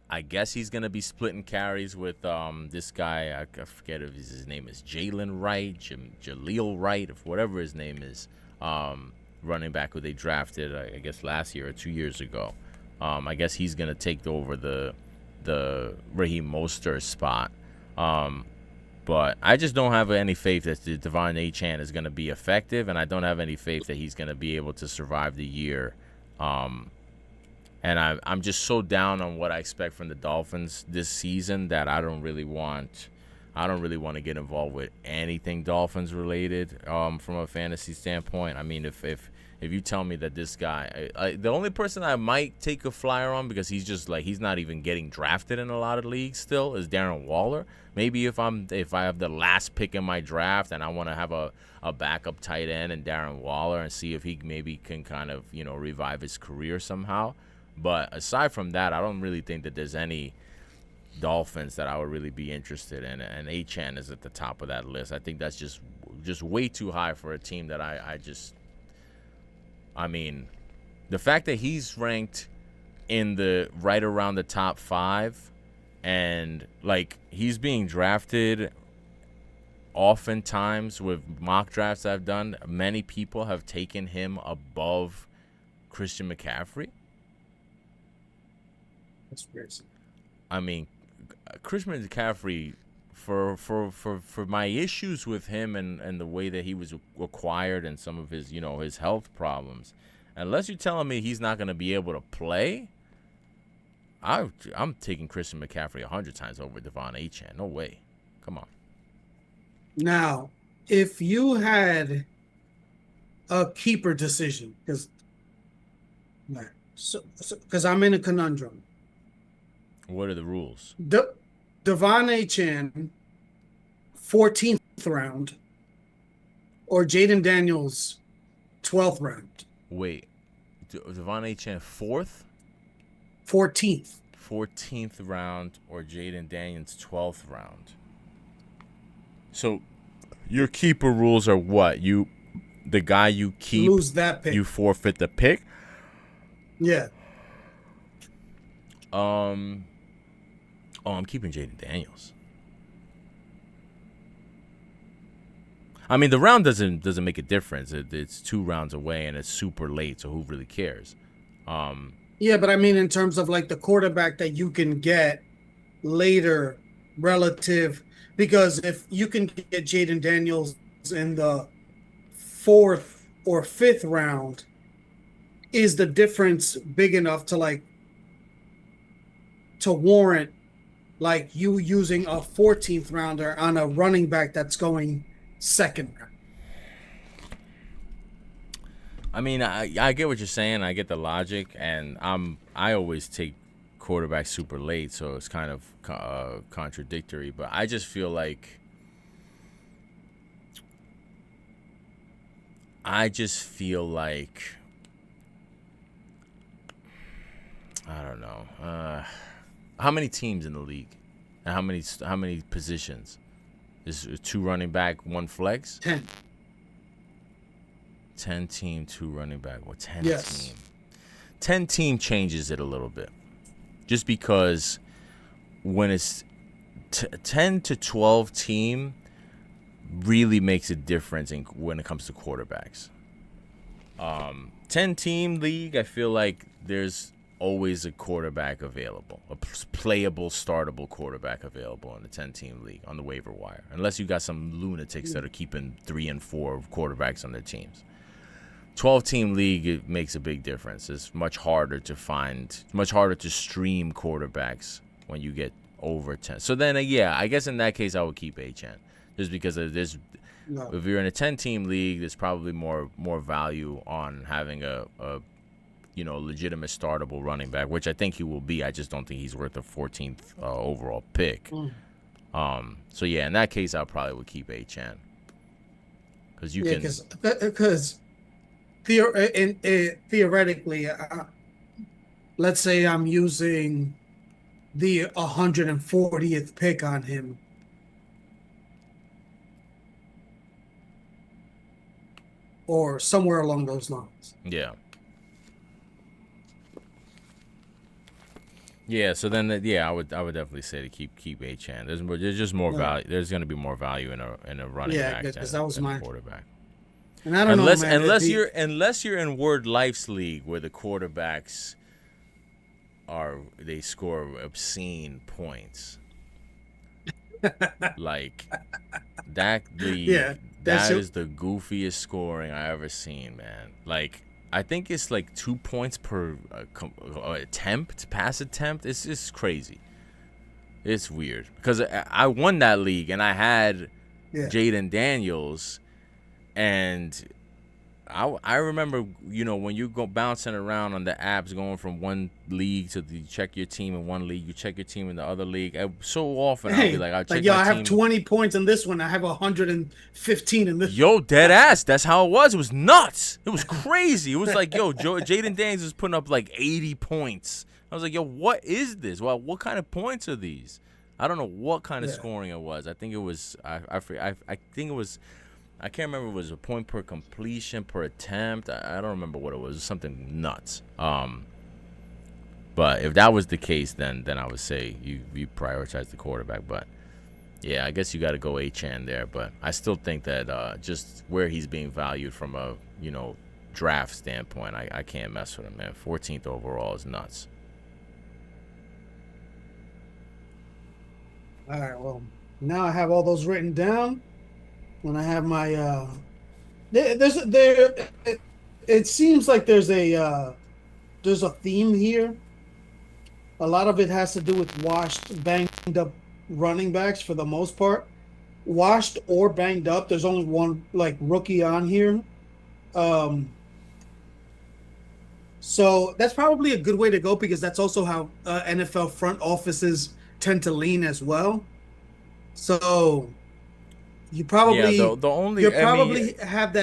I guess he's going to be splitting carries with this guy. I forget if his name is Jalen Wright, Jaleel Wright, or whatever his name is, running back who they drafted, I guess, last year or 2 years ago. I guess he's going to take over the Raheem Mostert spot. But I just don't have any faith that Devon Achane is going to be effective, and I don't have any faith that he's going to be able to survive the year. And I'm just so down on what I expect from the Dolphins this season that I don't really want to get involved with anything Dolphins related from a fantasy standpoint. I mean, if you tell me that this guy, the only person I might take a flyer on because he's just like he's not even getting drafted in a lot of leagues still is Darren Waller. Maybe if I have the last pick in my draft and I want to have a backup tight end and Darren Waller and see if he maybe can kind of revive his career somehow. But aside from that, I don't really think that there's any Dolphins that I would really be interested in. And Achane is at the top of that list. I think that's just way too high for a team that I mean, the fact that he's ranked in the right around the top 5 and like he's being drafted oftentimes with mock drafts I've done, many people have taken him above Christian McCaffrey. That's crazy. I mean, Christian McCaffrey, for my issues with him and the way that he was acquired and some of his, his health problems, unless you're telling me he's not going to be able to play, I'm taking Christian McCaffrey 100 times over Devon Achane. No way. Come on. Now, if you had a keeper decision, because I'm in a conundrum. What are the rules? Devon Achane, 14th round, or Jaden Daniels, 12th round. Wait, Devon Achane 4th? 14th. 14th round or Jaden Daniels 12th round. So your keeper rules are what? The guy you keep, lose that pick. You forfeit the pick? Yeah. I'm keeping Jaden Daniels. I mean, the round doesn't make a difference. It's 2 rounds away and it's super late, so who really cares? Yeah, but I mean, in terms of like the quarterback that you can get later relative, because if you can get Jaden Daniels in the 4th or 5th round, is the difference big enough to warrant like you using a 14th rounder on a running back that's going 2nd round? I mean, I get what you're saying. I get the logic, and I always take quarterback super late, so it's kind of contradictory. But I just feel like I don't know. How many teams in the league, and how many positions? Is 2 running back, 1 flex? 10. 10 team, 2 running back, or 10 Yes. team. 10 team changes it a little bit, just because when it's 10 to 12 team really makes a difference when it comes to quarterbacks. 10 team league, I feel like there's always a quarterback available, a playable, startable quarterback available in the 10 team league on the waiver wire, unless you got some lunatics that are keeping 3 and 4 quarterbacks on their teams. 12 team league, it makes a big difference. It's much harder to find, much harder to stream quarterbacks when you get over 10. So then, yeah, I guess in that case I would keep Achane, just because there's. No. If you're in a 10 team league, there's probably more value on having a legitimate startable running back, which I think he will be. I just don't think he's worth a 14th overall pick. So yeah, in that case, I probably would keep Achane, because you can. Because theoretically, let's say I'm using the 140th pick on him. Or somewhere along those lines. Yeah. Yeah. So then, I would definitely say to keep Achane. There's just more value. There's going to be more value in a running back than a quarterback. And I don't know, man, unless you're in Word Life's league where the quarterbacks they score obscene points. Like that league. Yeah. That is the goofiest scoring I ever seen, man. Like, I think it's like 2 points per pass attempt. It's just crazy. It's weird. Because I won that league, and I had Jaden Daniels, and I remember, when you go bouncing around on the apps, going from one league to check your team in one league, you check your team in the other league. So often I'll be like, I'll check my team. I have 20 points in this one. I have 115 in this. Yo, dead ass. That's how it was. It was nuts. It was crazy. It was like, Jaden Daniels was putting up like 80 points. I was like, yo, what is this? Well, what kind of points are these? I don't know what kind of scoring it was. I think it was. I think it was. I can't remember if it was a point per completion per attempt. I don't remember what it was. It was something nuts. But if that was the case, then I would say you prioritize the quarterback. But Yeah, I guess you got to go Achan there, but I still think that just where he's being valued from a draft standpoint, I can't mess with him, man. 14th overall is nuts. All right, well, now I have all those written down, and I have my it seems like there's a theme here. A lot of it has to do with washed, banged up running backs for the most part. Washed or banged up. There's only one like rookie on here. Um, so that's probably a good way to go because that's also how NFL front offices tend to lean as well. So you Yeah, probably the you only I mean, probably have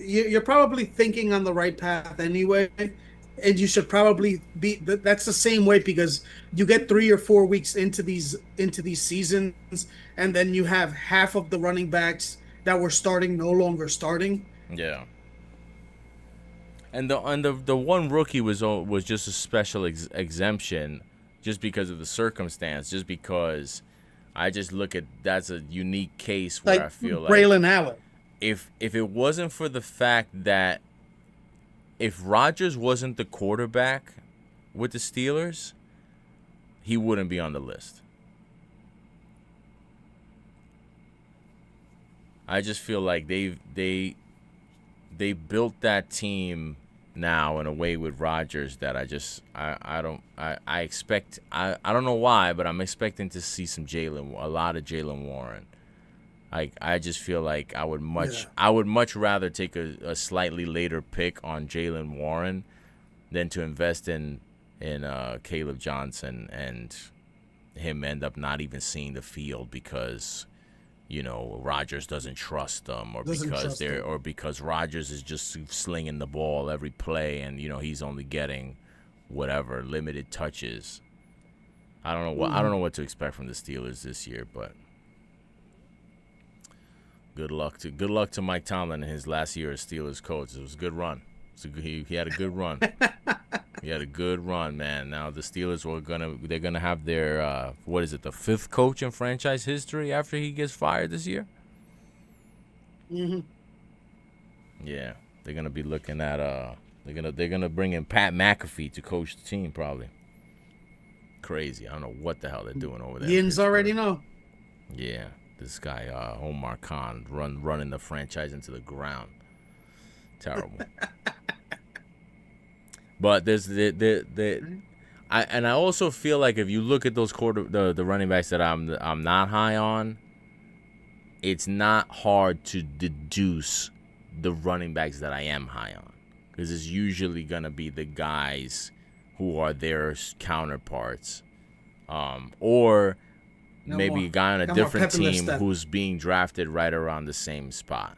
you're probably thinking on the right path anyway, and you should probably be that's the same way because you get 3 or 4 weeks into these seasons, and then you have half of the running backs that were starting no longer starting. yeah. And the one rookie was just a special exemption, just because of the circumstance, just because I just look at that's a unique case where I Like feel like Braylon Allen. if it wasn't for the fact that if Rodgers wasn't the quarterback with the Steelers, he wouldn't be on the list. I just feel like they built that team now in a way with Rodgers that I expect I don't know why, but I'm expecting to see a lot of Jalen Warren. I just feel like Yeah, I would much rather take a slightly later pick on Jalen Warren than to invest in Caleb Johnson and him end up not even seeing the field because Rodgers doesn't trust them, doesn't trust him. or because Rodgers is just slinging the ball every play, and he's only getting whatever limited touches. I don't know what to expect from the Steelers this year, but good luck to Mike Tomlin in his last year as Steelers coach. It was a good run. He had a good run. He had a good run, man. Now the Steelers they're gonna have their what is it, the fifth coach in franchise history after he gets fired this year. Hmm. Yeah, they're gonna be looking at they're gonna bring in Pat McAfee to coach the team probably. Crazy. I don't know what the hell they're doing over there in Yins already Pittsburgh. know. Yeah, this guy Omar Khan running the franchise into the ground. Terrible. But there's I also feel like if you look at those the running backs that I'm not high on, it's not hard to deduce the running backs that I am high on, because it's usually gonna be the guys who are their counterparts, or Got maybe a more, guy on a got more different pep in their team step. who's being drafted right around the same spot.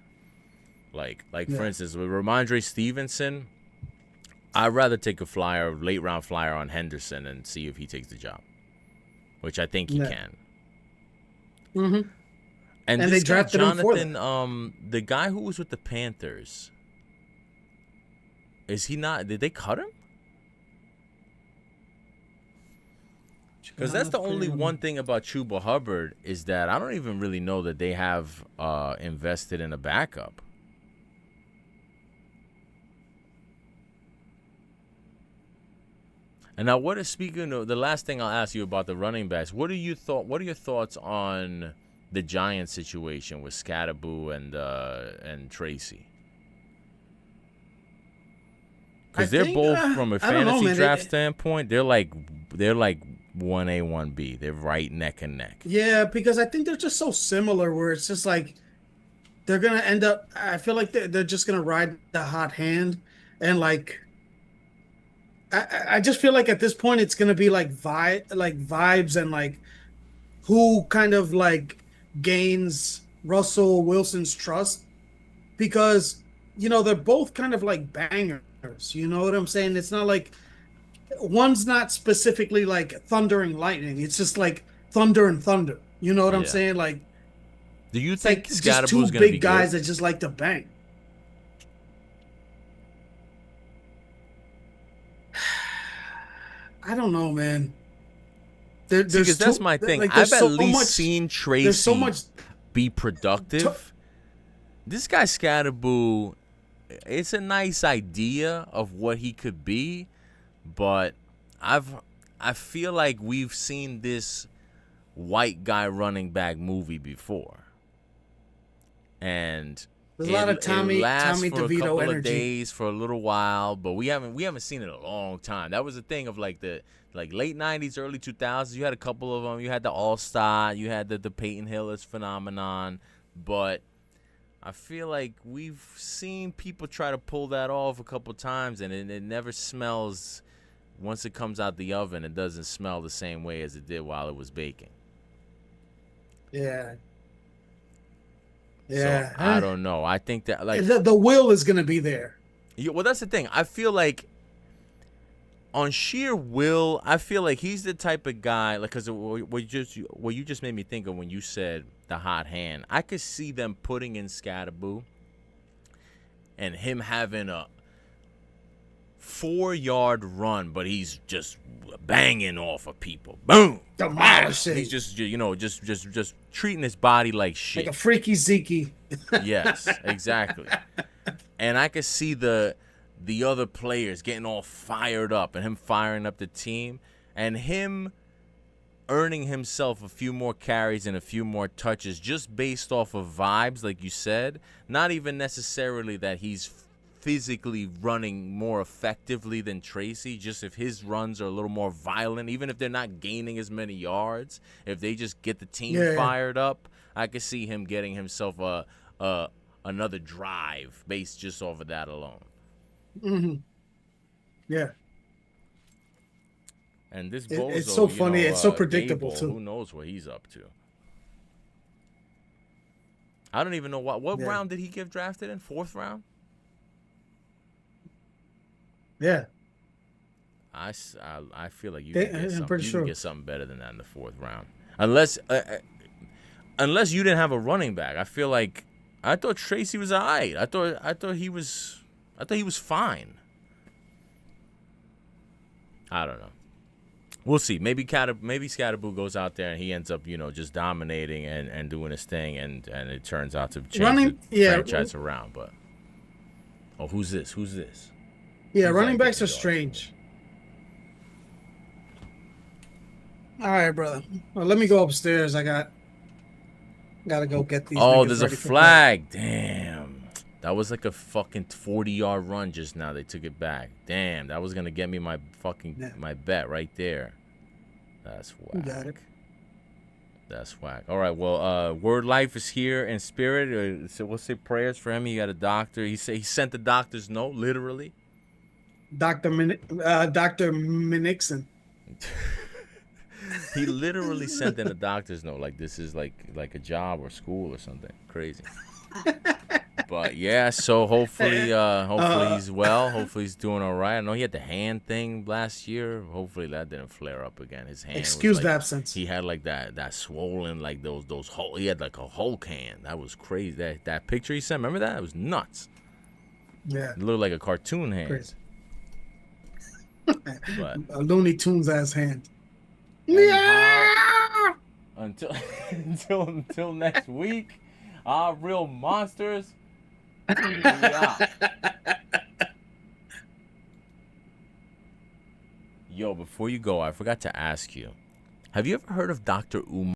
Like for Yeah. instance, with Ramondre Stevenson, I'd rather take a late round flyer on Henderson and see if he takes the job, which I think he Yeah. can. Hmm. And And they this guy drafted him for Jonathan, that. the guy who was with the Panthers, is he not? Did they cut him? Because that's the only one Jonathan. thing about Chuba Hubbard is that I don't even really know that they have invested in a backup. And now, speaking of the last thing I'll ask you about the running backs, what are your thoughts on the Giants situation with Scadaboo and Tracy? I Because they're think both, from a I don't know, fantasy man. draft standpoint, they're like 1A 1B. They're right neck and neck. Yeah, because I think they're just so similar where it's just like they're gonna end up. I feel like they're just gonna ride the hot hand, and like I just feel like at this point it's gonna be like vibes and like who kind of like gains Russell Wilson's trust because they're both kind of like bangers. You know what I'm saying? It's not like one's not specifically like thunder and lightning. It's just like thunder and thunder. You know what I'm Yeah. saying? Like Do you it's think like just two Scadaboo's gonna be big good? guys that just like to bang. I don't know, man. See, because there's that's too my thing. like I've there's at so least much seen there's so Tracy much be t- productive. This guy Scatterboo, it's a nice idea of what he could be, but I've I feel like we've seen this white guy running back movie before, and there's a lot it of it lasts Tommy for a DeVito couple of energy. days, for a little while, but we haven't seen it in a long time. That was the thing of like the late '90s, early 2000s. You had a couple of them. You had the All Star. You had the Peyton Hillis phenomenon, but I feel like we've seen people try to pull that off a couple times, and it never smells. Once it comes out the oven, it doesn't smell the same way as it did while it was baking. Yeah, So yeah. I don't know. I think that like The will is gonna be there. yeah, well, that's the thing. I feel like on sheer will, I feel like he's the type of guy. Like, cause what you just made me think of when you said the hot hand. I could see them putting in Scatterboo and him having a 4-yard run, but he's just banging off of people. Boom, Demolishing. he's just just treating his body like shit. Like a freaky Zeke. Yes, exactly. And I could see the other players getting all fired up and him firing up the team and him earning himself a few more carries and a few more touches just based off of vibes, like you said. Not even necessarily that he's physically running more effectively than Tracy, just if his runs are a little more violent, even if they're not gaining as many yards, if they just get the team fired up, I could see him getting himself another drive based just off of that alone. Mm-hmm. Yeah. And this bozo, It's so funny. It's so predictable Gable, too. who knows what he's up to? I don't even know what round did he get drafted in? 4th round? Yeah. I feel like you can get something better than that in the 4th round, unless you didn't have a running back. I feel like I thought Tracy was alright. I thought he was fine. I don't know. We'll see. Maybe Scatterboo goes out there and he ends up, just dominating and doing his thing, and it turns out to change the franchise around. But who's this? Yeah, running backs are strange. All right, brother. Well, let me go upstairs. Gotta go get these. Oh, there's a flag. Damn. That was like a fucking 40-yard run just now. They took it back. Damn, that was gonna get me my my bet right there. That's whack. You got it. That's whack. All right, well, Word Life is here in spirit. So we'll say prayers for him. He got a doctor. He sent the doctor's note, literally. Dr. Minixon. He literally sent in a doctor's note, like this is like a job or school or something crazy. But yeah, so hopefully he's well. Hopefully he's doing all right. I know he had the hand thing last year. Hopefully that didn't flare up again. His hand. Excused absence. He had like that swollen, like those hole. He had like a Hulk hand. That was crazy. That picture he sent. Remember that? It was nuts. Yeah. It looked like a cartoon hand. Crazy. But a Looney Tunes ass hand. Yeah. Until next week, our real monsters. Yo, before you go, I forgot to ask you. Have you ever heard of Dr. Umar?